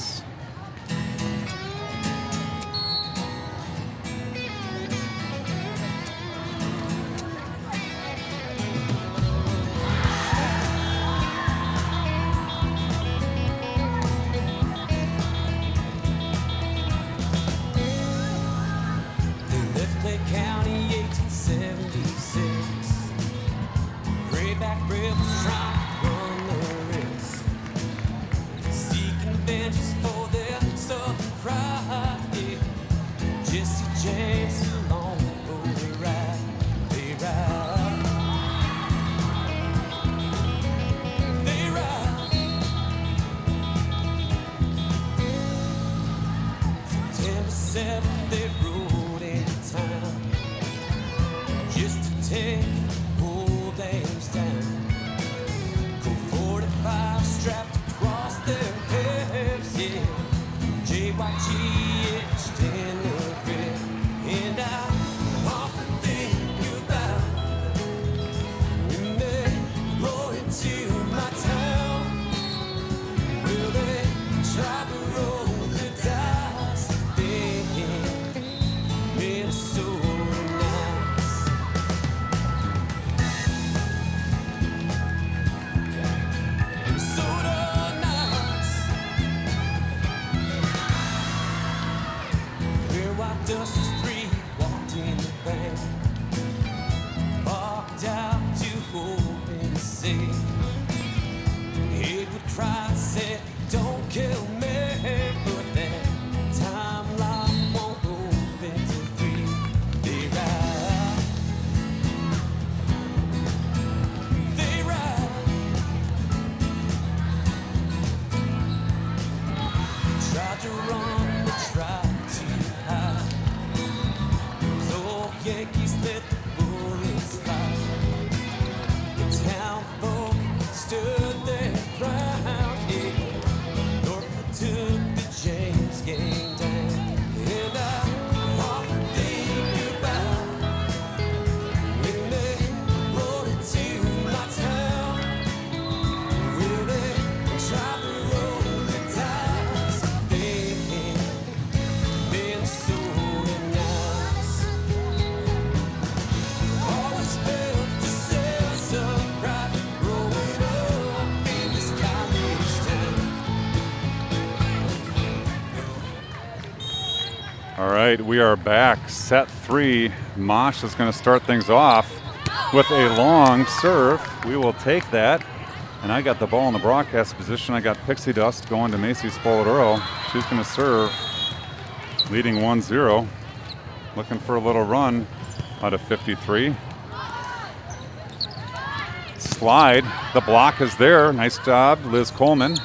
All right, we are back. Set 3. Mosh is going to start things off. with a long serve. We will take that. And I got the ball in the broadcast position. I got Pixie Dust going to Macy Spoladoro. She's going to serve, leading 1-0. Looking for a little run out of 53. Slide. The block is there. Nice job, Liz Coleman.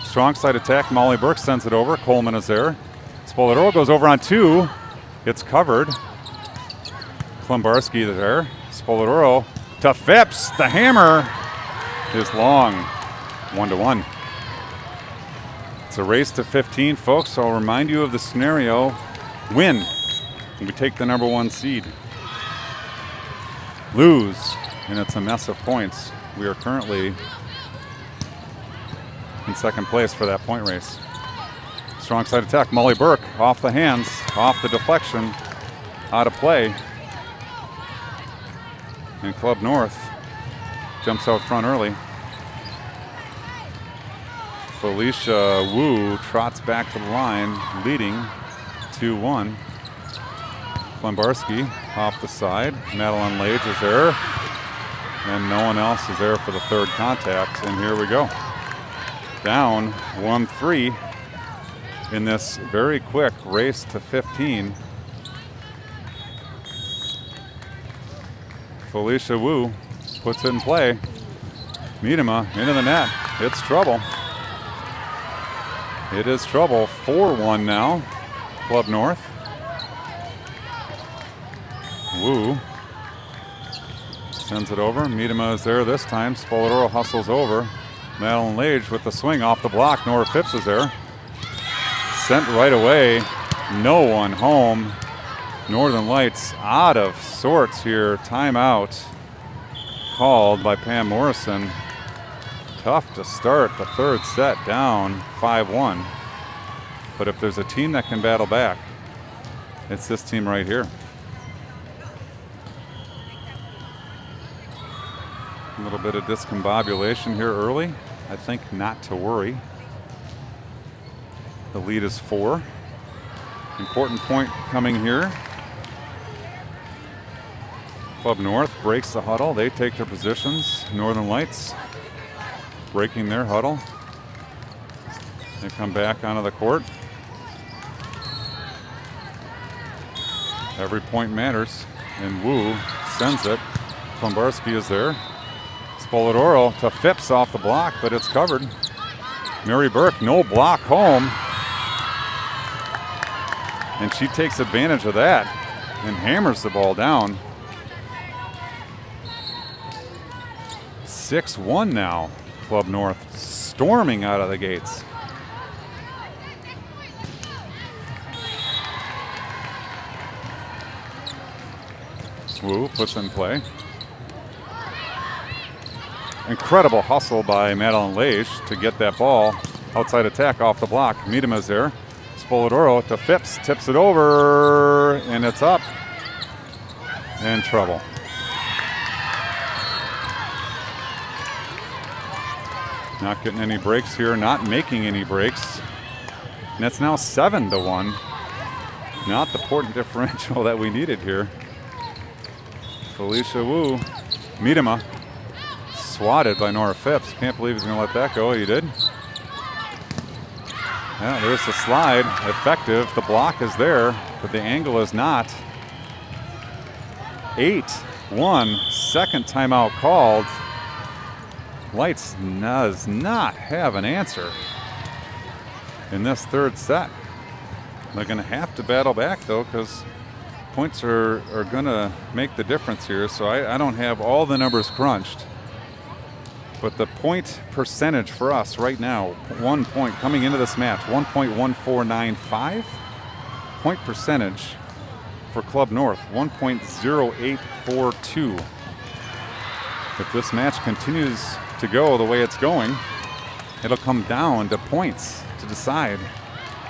Strong side attack. Molly Burke sends it over. Coleman is there. Spoladoro goes over on 2. It's covered. Klembarski there. Spoladoro to Phipps. The hammer is long. 1-1. It's a race to 15, folks. So I'll remind you of the scenario. Win. We take the number 1 seed. Lose. And it's a mess of points. We are currently in second place for that point race. Strong side attack. Molly Burke off the hands, off the deflection, out of play. And Club North jumps out front early. Felicia Wu trots back to the line, leading 2-1. Klembarski off the side. Madeline Lage is there. And no one else is there for the third contact. And here we go. Down 1-3 in this very quick race to 15. Felicia Wu puts it in play. Miedema into the net. It's trouble. It is trouble. 4-1 now. Club North. Wu sends it over. Miedema is there this time. Spoladoro hustles over. Madeline Lage with the swing off the block. Nora Phipps is there. Sent right away. No one home. Northern Lights out of sorts here. Timeout called by Pam Morrison. Tough to start the third set down 5-1. But if there's a team that can battle back, it's this team right here. A little bit of discombobulation here early. I think not to worry. The lead is 4. Important point coming here. Club North breaks the huddle. They take their positions. Northern Lights breaking their huddle. They come back onto the court. Every point matters. And Wu sends it. Klembarski is there. Spoladoro to Phipps off the block, but it's covered. Mary Burke, no block home. And she takes advantage of that and hammers the ball down. 6-1 now. Club North storming out of the gates. Wu puts in play. Incredible hustle by Madeline Lage to get that ball. Outside attack off the block. Miedema's there. Spoladoro to Phipps, tips it over, and it's up. And trouble. Not getting any breaks here, not making any breaks. And it's now 7-1. Not the point differential that we needed here. Felicia Wu, Miedema. Swatted by Nora Phipps. Can't believe he's going to let that go. He did. Yeah, there's the slide. Effective. The block is there, but the angle is not. 8-1. Second timeout called. Lights does not have an answer in this third set. They're going to have to battle back, though, because points are going to make the difference here. So I don't have all the numbers crunched. But the point percentage for us right now, 1 point coming into this match, 1.1495. Point percentage for Club North, 1.0842. If this match continues to go the way it's going, it'll come down to points to decide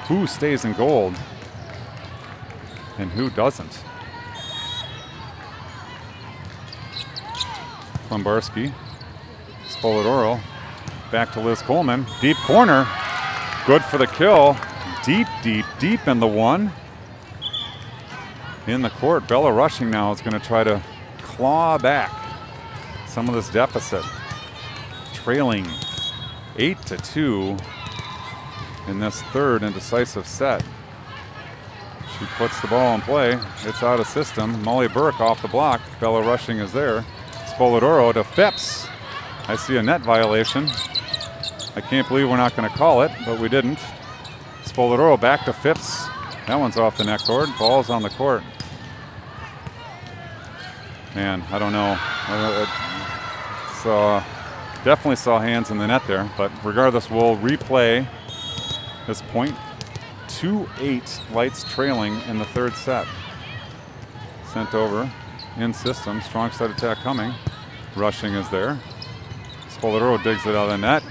who stays in gold and who doesn't. Klembarski. Spoladoro back to Liz Coleman. Deep corner. Good for the kill. Deep, deep, deep in the one. In the court. Bella Rushing now is going to try to claw back some of this deficit. Trailing 8-2 in this third and decisive set. She puts the ball in play. It's out of system. Molly Burke off the block. Bella Rushing is there. Spoladoro to Phipps. I see a net violation. I can't believe we're not going to call it, but we didn't. Spoladoro back to Phipps. That one's off the net cord. Ball's on the court. Man, I don't know. Definitely saw hands in the net there, but regardless, we'll replay this point. 2-8 Lights trailing in the third set. Sent over in system. Strong side attack coming. Rushing is there. Spoladoro digs it out of the net.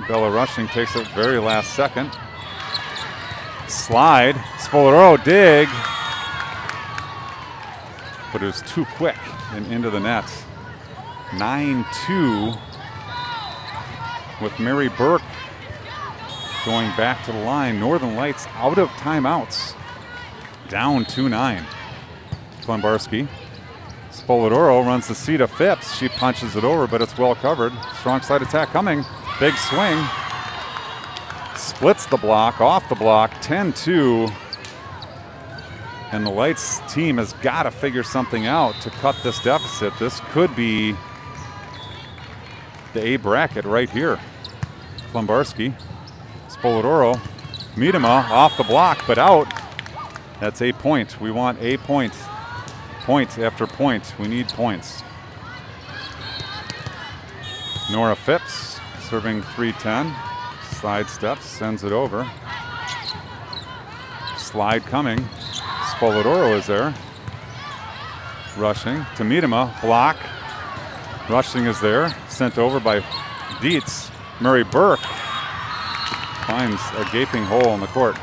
Bella Rushing takes it very last second. Slide. Spoladoro dig. But it was too quick and into the net. 9-2 with Mary Burke going back to the line. Northern Lights out of timeouts. Down 2-9. Klembarski. Spoladoro runs the C to Phipps. She punches it over, but it's well covered. Strong side attack coming. Big swing. Splits the block, off the block, 10-2. And the Lights team has got to figure something out to cut this deficit. This could be the A bracket right here. Klembarski. Spoladoro. Miedema off the block, but out. That's a point. We want a point. Point after point. We need points. Nora Phipps serving 3-10. Side steps, sends it over. Slide coming. Spoladoro is there. Rushing to Miedema. Block. Rushing is there. Sent over by Dietz. Murray Burke finds a gaping hole in the court.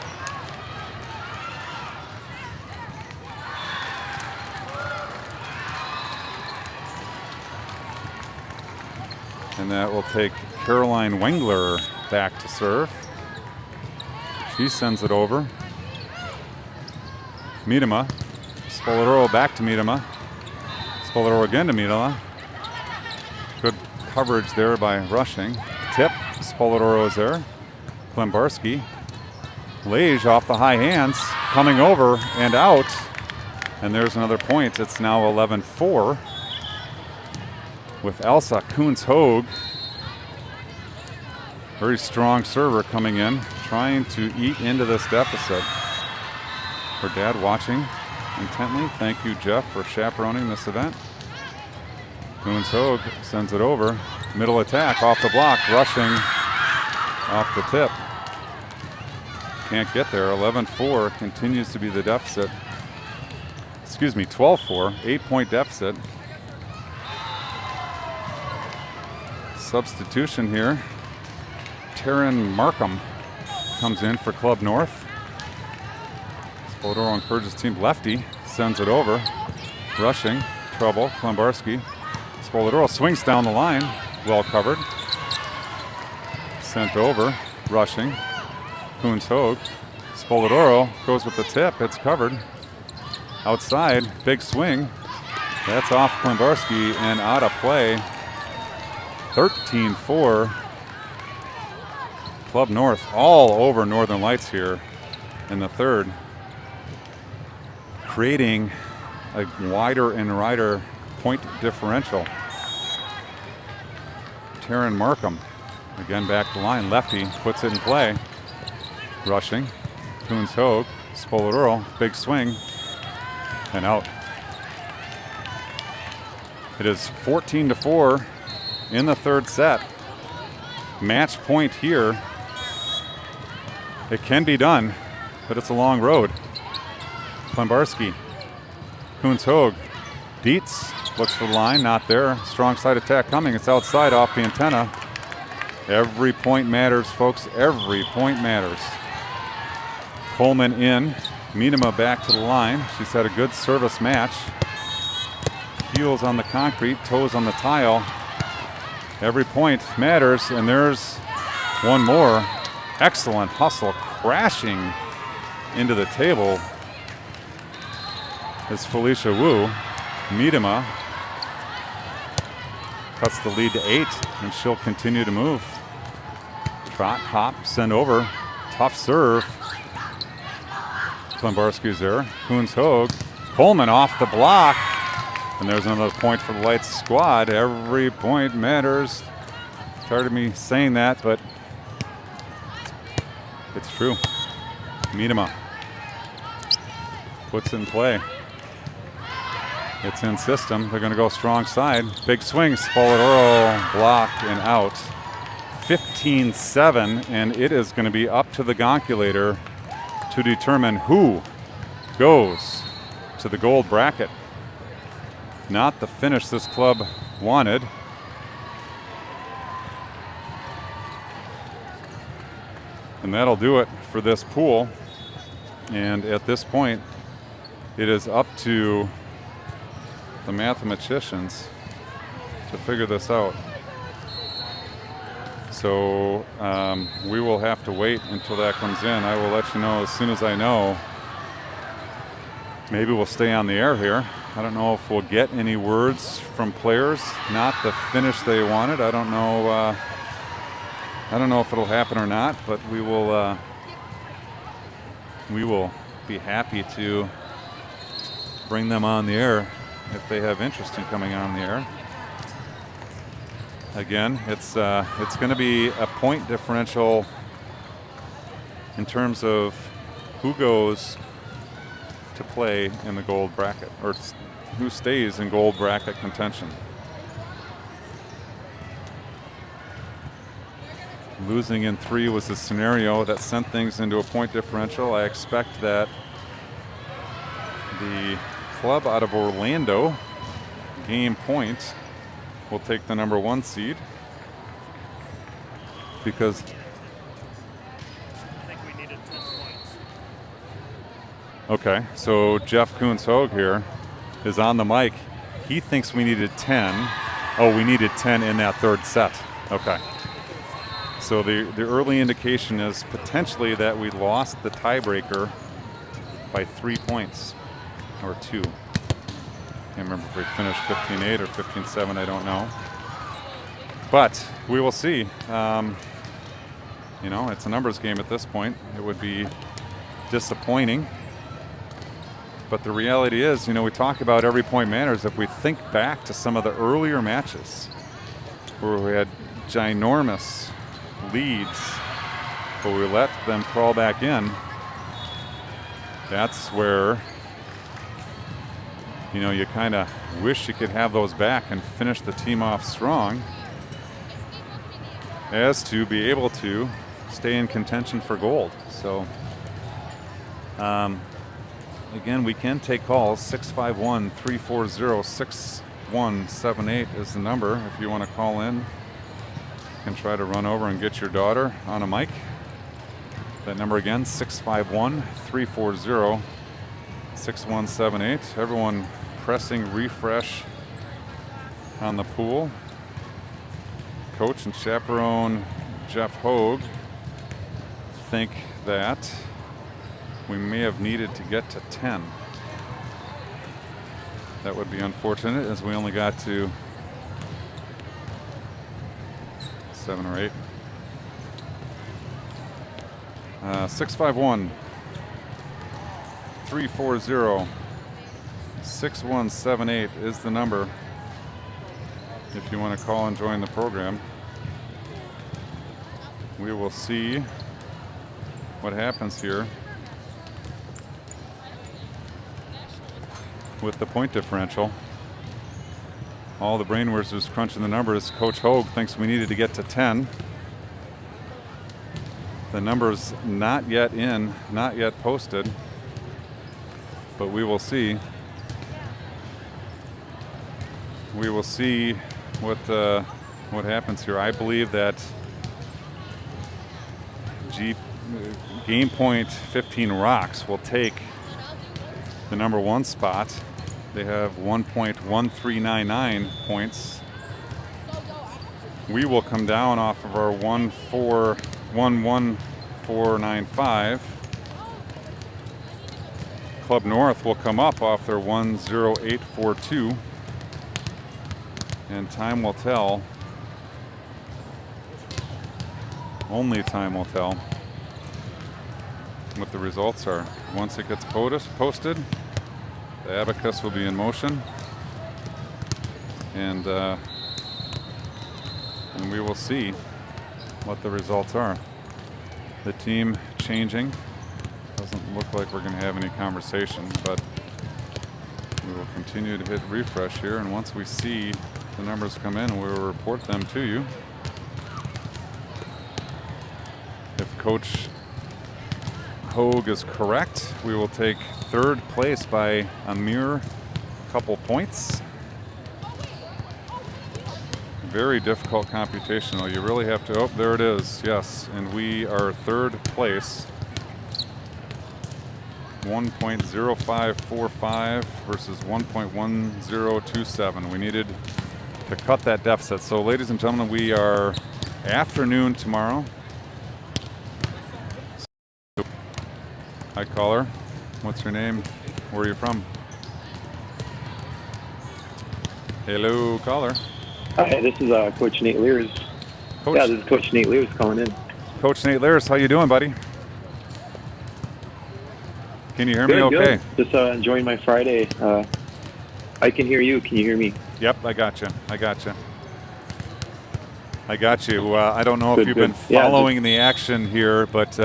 And that will take Caroline Wengler back to serve. She sends it over. Miedema. Spoladoro back to Miedema. Spoladoro again to Miedema. Good coverage there by Rushing. Tip. Spoladoro is there. Klembarski. Lage off the high hands. Coming over and out. And there's another point. It's now 11-4. With Elsa Kuntz-Hoag. Very strong server coming in, trying to eat into this deficit. Her dad watching intently. Thank you, Jeff, for chaperoning this event. Kuntz-Hoag sends it over. Middle attack off the block. Rushing off the tip. Can't get there. 11-4 continues to be the deficit. Excuse me, 12-4. 8-point deficit. Substitution here. Taryn Markham comes in for Club North. Spoladoro encourages team lefty, sends it over. Rushing, trouble, Klembarski. Spoladoro swings down the line, well covered. Sent over, Rushing. Kuntz-Hoag. Spoladoro goes with the tip, it's covered. Outside, big swing. That's off Klembarski and out of play. 13-4. Club North all over Northern Lights here in the third, creating a wider and wider point differential. Taryn Markham again back to line, lefty puts it in play. Rushing, Kuntz-Hoag, Spoladoro, big swing and out. It is 14-4 in the third set. Match point here. It can be done, but it's a long road. Klembarski, Kuntz-Hoag, Dietz looks for the line, not there. Strong side attack coming, it's outside off the antenna. Every point matters, folks, every point matters. Coleman in, Miedema back to the line. She's had a good service match. Heels on the concrete, toes on the tile. Every point matters, and there's one more. Excellent hustle, crashing into the table is Felicia Wu. Miedema cuts the lead to 8, and she'll continue to move. Trot, hop, send over. Tough serve. Klimbarski's there. Coons Hogue. Coleman off the block. And there's another point for the Lights squad. Every point matters. Tired of me saying that, but it's true. Miedema puts in play. It's in system. They're going to go strong side. Big swing. Spoladoro blocked and out. 15-7, and it is going to be up to the Gonculator to determine who goes to the gold bracket. Not the finish this club wanted. And that'll do it for this pool. And at this point, it is up to the mathematicians to figure this out. So we will have to wait until that comes in. I will let you know as soon as I know. Maybe we'll stay on the air here. I don't know if we'll get any words from players. Not the finish they wanted. I don't know if it'll happen or not, but we will be happy to bring them on the air if they have interest in coming on the air. Again, it's going to be a point differential in terms of who goes to play in the gold bracket, or who stays in gold bracket contention. Losing in 3 was the scenario that sent things into a point differential. I expect that the club out of Orlando, Game Point, will take the number 1 seed because I think we needed 10 points. Okay, so Jeff Coons Hogue here is on the mic. He thinks we needed 10. Oh, we needed 10 in that third set. Okay. So the early indication is potentially that we lost the tiebreaker by 3 points or 2. Can't remember if we finished 15-8 or 15-7, I don't know. But we will see. It's a numbers game at this point. It would be disappointing. But the reality is, we talk about every point matters. If we think back to some of the earlier matches where we had ginormous leads, but we let them crawl back in, that's where you kind of wish you could have those back and finish the team off strong as to be able to stay in contention for gold. So again, we can take calls. 651-340-6178 is the number if you want to call in. You can try to run over and get your daughter on a mic. That number again, 651-340-6178. Everyone pressing refresh on the pool. Coach and chaperone Jeff Hogue think that we may have needed to get to 10. That would be unfortunate as we only got to 7 or 8. 651-340-6178 is the number if you want to call and join the program. We will see what happens here with the point differential. All the brainwares is crunching the numbers. Coach Hogue thinks we needed to get to 10. The number's not yet in, not yet posted, but we will see. We will see what happens here. I believe that Game Point 15 Rocks will take the number 1 spot. They have 1.1399 points. We will come down off of our 11495. Club North will come up off their 10842. And time will tell. Only time will tell what the results are. Once it gets posted, the abacus will be in motion. And we will see what the results are. The team changing. Doesn't look like we're going to have any conversation, but we will continue to hit refresh here. And once we see the numbers come in, we will report them to you. If Coach Hogue is correct, we will take third place by a mere couple points. Very difficult computational. You really have to, oh, there it is, yes. And we are third place. 1.0545 versus 1.1027. We needed to cut that deficit. So ladies and gentlemen, we are afternoon tomorrow. Hi caller, what's your name? Where are you from? Hello caller. Hi, this is Coach Nate Lears. Coach, Yeah, this is Coach Nate Lears calling in. Coach Nate Lears, how you doing, buddy? Can you hear me Good, okay? good. Just enjoying my Friday. I can hear you. Can you hear me? Yep, I got you. I got you. I got you. I don't know Good, if you've good. been following the action here, but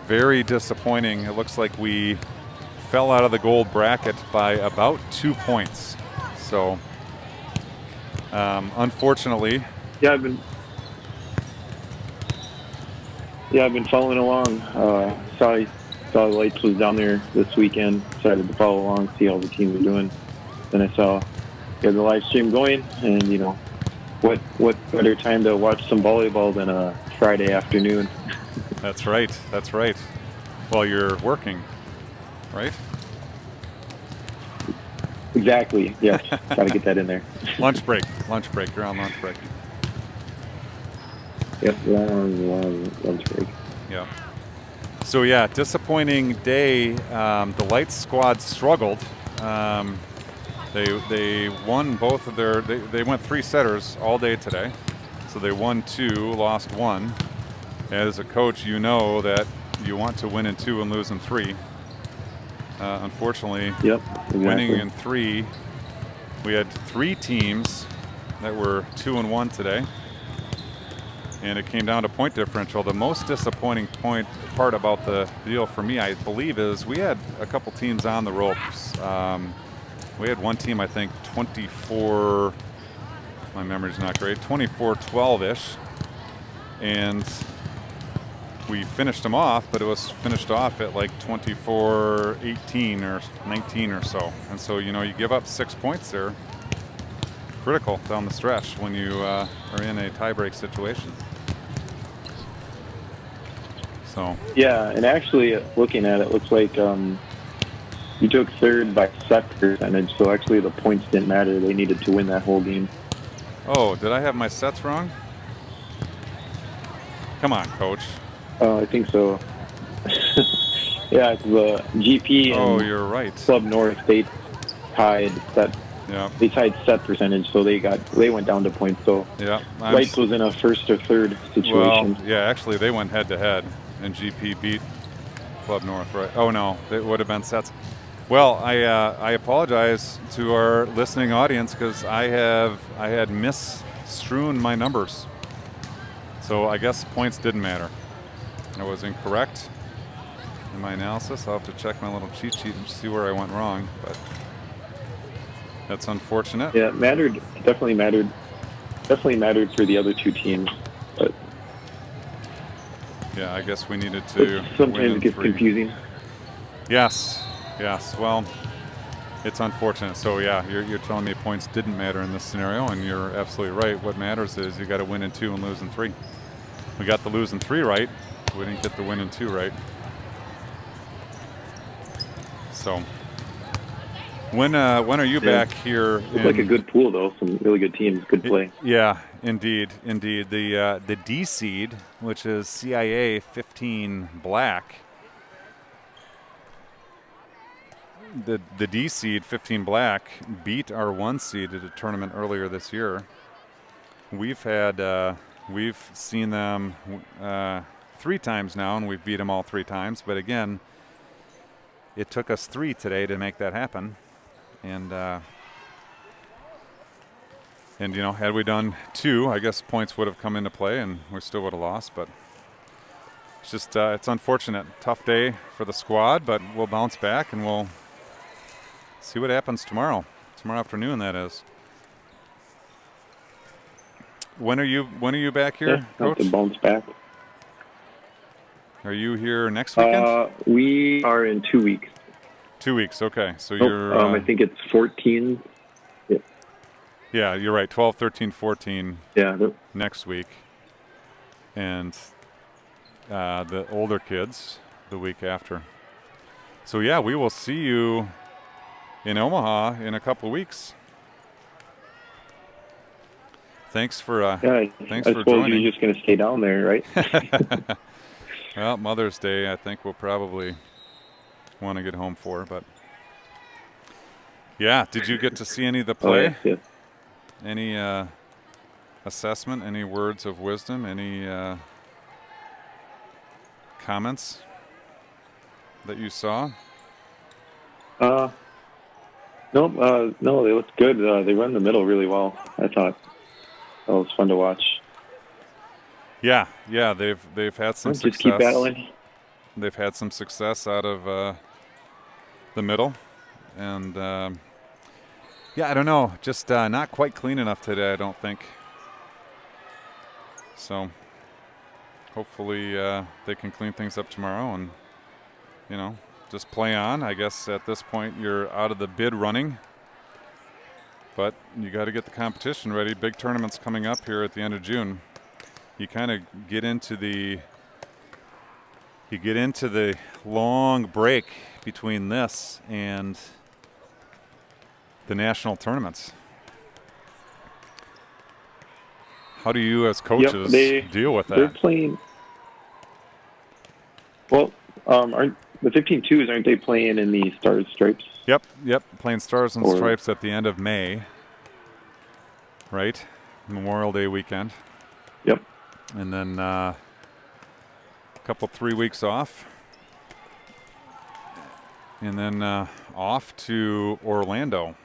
very disappointing. It looks like we fell out of the gold bracket by about 2 points. So, unfortunately. Yeah, I've been following along. Saw the lights was down there this weekend. Decided to follow along, see how the team was doing. Then I saw you had the live stream going, and you know, what better time to watch some volleyball than a Friday afternoon? That's right. That's right. Well, you're working, right? Exactly. Yes. Got to get that in there. Lunch break. Lunch break. You're on lunch break. Yep. Long lunch break. Yeah. So yeah, disappointing day. The Lights squad struggled. They won both of their. They went 3 setters all day today. So they won 2, lost 1. As a coach, you know that you want to win in 2 and lose in 3. Unfortunately, Yep, exactly. Winning in 3, we had 3 teams that were 2 and 1 today, and it came down to point differential. The most disappointing part about the deal for me, I believe, is we had a couple teams on the ropes. We had one team, I think, 24. My memory's not great. 24-12-ish, and we finished them off, but it was finished off at like 24-18 or 19 or so. And so, you know, you give up 6 points there. Critical down the stretch when you are in a tiebreak situation. So. Yeah, and actually, looking at it, looks like you took third by set percentage, so actually the points didn't matter. They needed to win that whole game. Oh, did I have my sets wrong? Come on, coach. I think so. Yeah, it's the GP and you're right. Club North, they tied set. Yeah. They tied set percentage, so they went down to points. So yeah, Lights was in a first or third situation. Well, yeah, actually they went head to head, and GP beat Club North, right? Oh no, it would have been sets. Well, I apologize to our listening audience because I had misstrewn my numbers. So I guess points didn't matter. I was incorrect in my analysis. I'll have to check my little cheat sheet and see where I went wrong, but that's unfortunate. Yeah, it mattered. Definitely mattered. Definitely mattered for the other 2 teams, but yeah, I guess we needed to. Sometimes it gets confusing. Yes. Well, it's unfortunate. So yeah, you're telling me points didn't matter in this scenario, and you're absolutely right. What matters is you got to win in 2 and lose in 3. We got the lose in 3 right. We didn't get the win in 2 right. So when are you back here? Looks like a good pool though. Some really good teams. Good play. Yeah, indeed. The D seed, which is CIA 15 Black. The D seed 15 Black beat our 1 seed at a tournament earlier this year, we've seen them 3 times now, and we've beat them all 3 times. But again, it took us 3 today to make that happen, and you know, had we done 2, I guess points would have come into play, and we still would have lost. But it's just it's unfortunate. Tough day for the squad, but we'll bounce back and we'll see what happens tomorrow. Tomorrow afternoon, that is. When are you back here, Yeah, Coach? have to bounce back. Are you here next weekend? We are in 2 weeks. 2 weeks, okay. So you're... I think it's 14. Yeah, you're right. 12, 13, 14 next week. And the older kids the week after. So, yeah, we will see you in Omaha in a couple of weeks. Thanks for I suppose joining. you're just going to stay down there, right? Well, Mother's Day, I think we'll probably want to get home for. But, yeah, did you get to see any of the play? Oh, yes. Any assessment, any words of wisdom, any comments that you saw? No, they looked good. They run the middle really well, I thought. That was fun to watch. Yeah, they've had some success. Just keep battling. They've had some success out of the middle, and yeah, I don't know, just not quite clean enough today, I don't think. So hopefully they can clean things up tomorrow, and you know, just play on. I guess at this point you're out of the bid running, but you got to get the competition ready. Big tournaments coming up here at the end of June. You kind of get into the long break between this and the national tournaments. How do you as coaches deal with that? They're playing. Well, aren't the 15-2s, aren't they playing in the Stars Stripes? Yep, playing Stars and Stripes at the end of May. Right? Memorial Day weekend. Yep. And then a couple 3 weeks off. And then off to Orlando.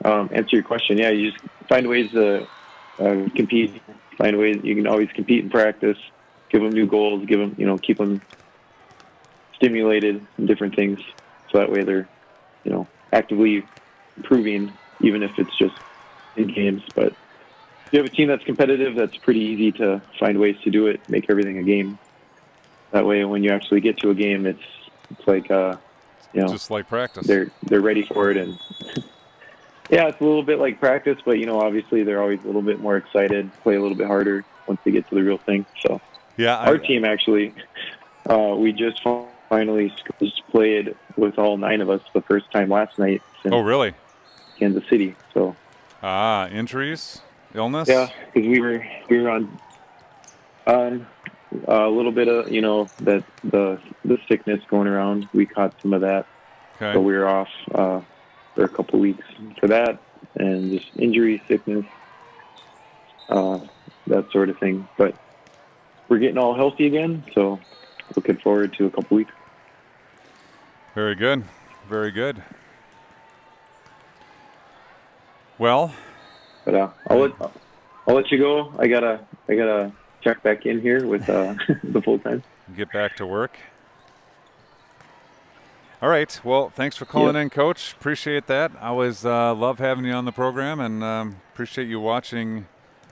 Answer your question. Yeah, you just find ways to compete. Find ways you can always compete in practice. Give them new goals. Give them, keep them stimulated in different things. So that way they're, actively improving, even if it's just in games. But if you have a team that's competitive, that's pretty easy to find ways to do it. Make everything a game. That way, when you actually get to a game, it's like just like practice. They're ready for it, and yeah, it's a little bit like practice. But obviously, they're always a little bit more excited, play a little bit harder once they get to the real thing. So yeah, our team actually, we just finally played with all 9 of us the first time last night. Oh, really? Kansas City. So injuries, illness. Yeah, because we were on a little bit of that the sickness going around. We caught some of that, okay. So we were off for a couple weeks for that, and just injury, sickness, that sort of thing. But we're getting all healthy again, so looking forward to a couple weeks. Very good, very good. Well, but I'll let you go. I gotta check back in here with the full time. Get back to work. All right. Well, thanks for calling in, Coach. Appreciate that. I always love having you on the program, and appreciate you watching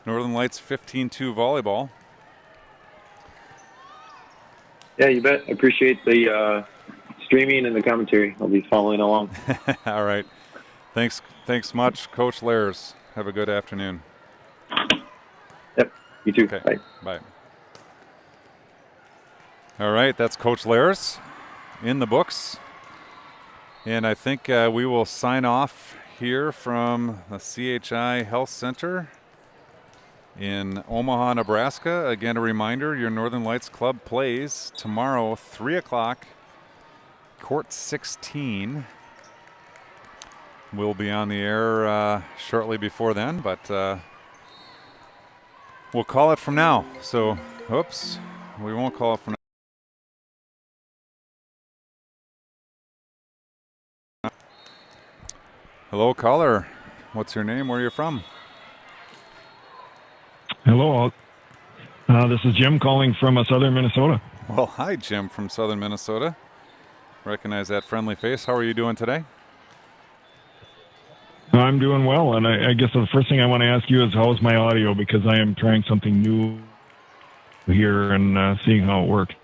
Northern Lights 15-2 volleyball. Yeah, you bet. I appreciate the streaming and the commentary. I'll be following along. All right. Thanks much, Coach Lairs. Have a good afternoon. Yep. You too. Okay. Bye. All right. That's Coach Lairs in the books. And I think we will sign off here from the CHI Health Center in Omaha, Nebraska. Again, a reminder, your Northern Lights Club plays tomorrow, 3 o'clock, Court 16. we'll be on the air shortly before then, but we'll call it from now. So, oops, we won't call it from now. Hello, caller. What's your name? Where are you from? Hello, this is Jim calling from southern Minnesota. Well, hi, Jim from southern Minnesota. Recognize that friendly face. How are you doing today? I'm doing well, and I guess the first thing I want to ask you is how's my audio, because I am trying something new here and seeing how it works.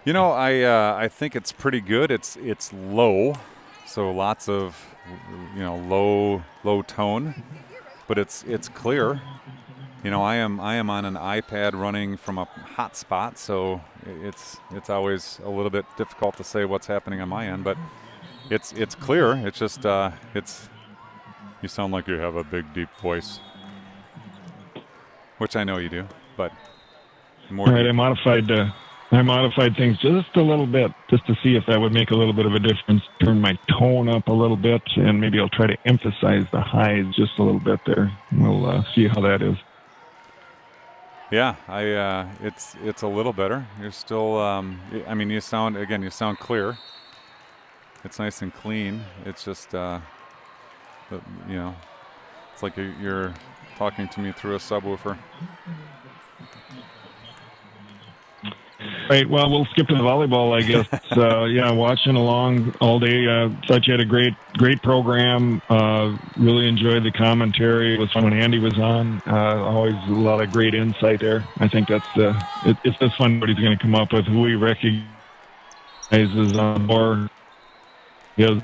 You know, I think it's pretty good. It's low, so lots of low tone, but it's clear. You know, I am on an iPad running from a hotspot, so it's always a little bit difficult to say what's happening on my end, but it's clear. It's just you sound like you have a big deep voice, which I know you do, but more. All right, I modified things just a little bit, just to see if that would make a little bit of a difference. Turn my tone up a little bit, and maybe I'll try to emphasize the highs just a little bit there. We'll see how that is. Yeah, it's a little better. You're still, I mean, you sound clear. It's nice and clean. It's just, it's like you're talking to me through a subwoofer. Right, well, we'll skip to the volleyball, I guess. Watching along all day. Thought you had a great program. Really enjoyed the commentary. It was fun when Andy was on. Always a lot of great insight there. I think that's it's just fun what he's going to come up with, who he recognizes on more. His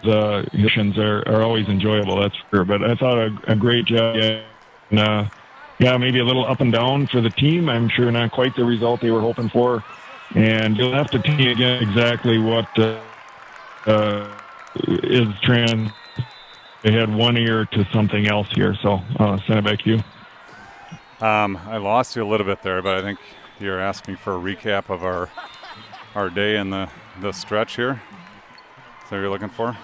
missions are always enjoyable, that's for sure. But I thought a great job. And, maybe a little up and down for the team. I'm sure not quite the result they were hoping for. And you'll have to tell me again exactly what is trans. They had one ear to something else here, so I'll send it back to you. I lost you a little bit there, but I think you're asking for a recap of our day in the stretch here. Is that what you're looking for?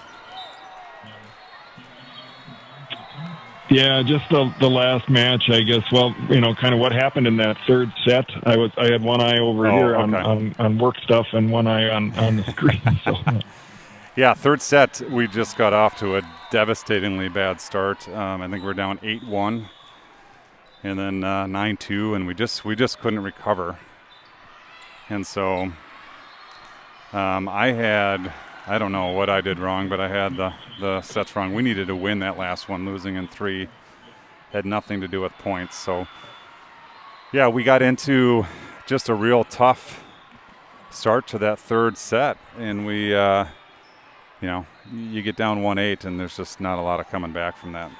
Yeah, just the last match, I guess. Well, kind of what happened in that third set. I had one eye over here on work stuff and one eye on the screen. So. Yeah, third set, we just got off to a devastatingly bad start. I think we're down 8-1, and then 9-2, and we just couldn't recover. And so I don't know what I did wrong, but I had the sets wrong. We needed to win that last one. Losing in 3 had nothing to do with points. So, yeah, we got into just a real tough start to that third set. And we, you get down 1-8, and there's just not a lot of coming back from that.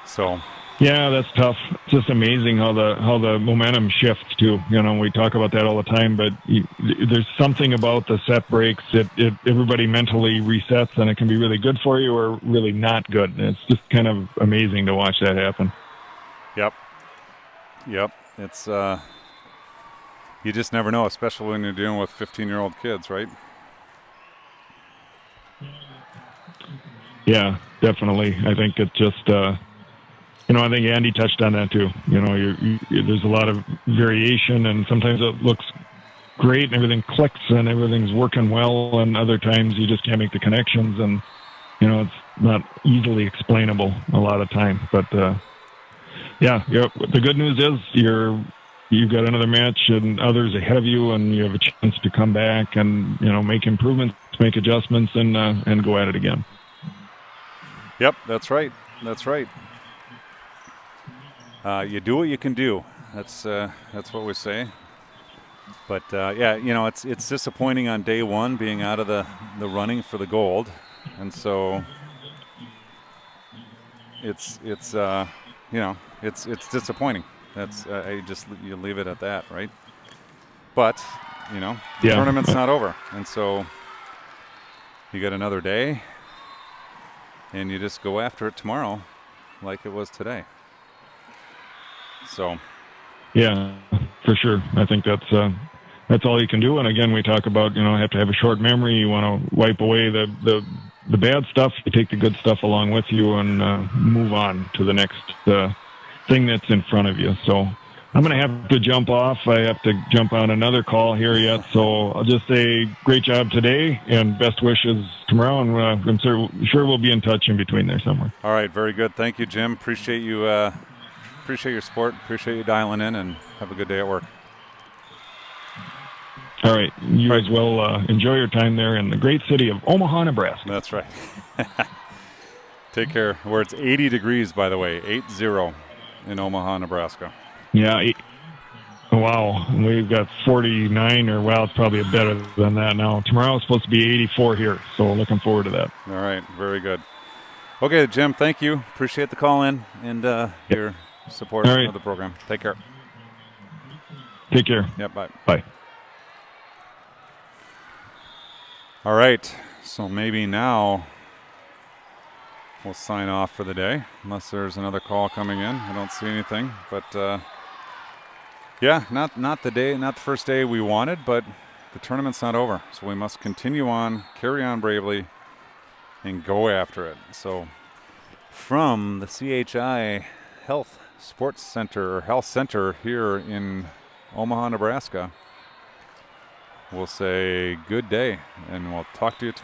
So. Yeah, that's tough. It's just amazing how the momentum shifts too. We talk about that all the time, but there's something about the set breaks. Everybody mentally resets, and it can be really good for you or really not good. And it's just kind of amazing to watch that happen. Yep. It's you just never know, especially when you're dealing with 15-year-old kids, right? Yeah, definitely. I think it's just. I think Andy touched on that too. There's a lot of variation, and sometimes it looks great and everything clicks and everything's working well, and other times you just can't make the connections, and it's not easily explainable a lot of time. But the good news is you've got another match and others ahead of you, and you have a chance to come back and make improvements, make adjustments, and go at it again. Yep, that's right. You do what you can do. That's what we say. But it's disappointing on day one being out of the running for the gold, and so it's disappointing. That's you leave it at that, right? But the tournament's not over, and so you got another day, and you just go after it tomorrow, like it was today. So, yeah, for sure. I think that's all you can do. And again, we talk about have to have a short memory. You want to wipe away the the bad stuff, you take the good stuff along with you and move on to the next thing that's in front of you. So I'm going to have to jump off. I have to jump on another call here yet. So I'll just say great job today and best wishes tomorrow. And I'm sure we'll be in touch in between there somewhere. All right, very good. Thank you, Jim. Appreciate you. Appreciate your support. Appreciate you dialing in, and have a good day at work. All right. You as well. Enjoy your time there in the great city of Omaha, Nebraska. That's right. Take care. Where it's 80 degrees, by the way, 80 in Omaha, Nebraska. Yeah. Wow. We've got 49, or well, it's probably better than that now. Tomorrow it's supposed to be 84 here, so looking forward to that. All right. Very good. Okay, Jim, thank you. Appreciate the call in and your support of the program. Take care. Take care. Yep, bye. Bye. All right, so maybe now we'll sign off for the day, unless there's another call coming in. I don't see anything, but yeah, not the first day we wanted, but the tournament's not over, so we must continue on, carry on bravely, and go after it. So from the CHI Health Sports Center, or Health Center here in Omaha, Nebraska, we'll say good day, and we'll talk to you tomorrow.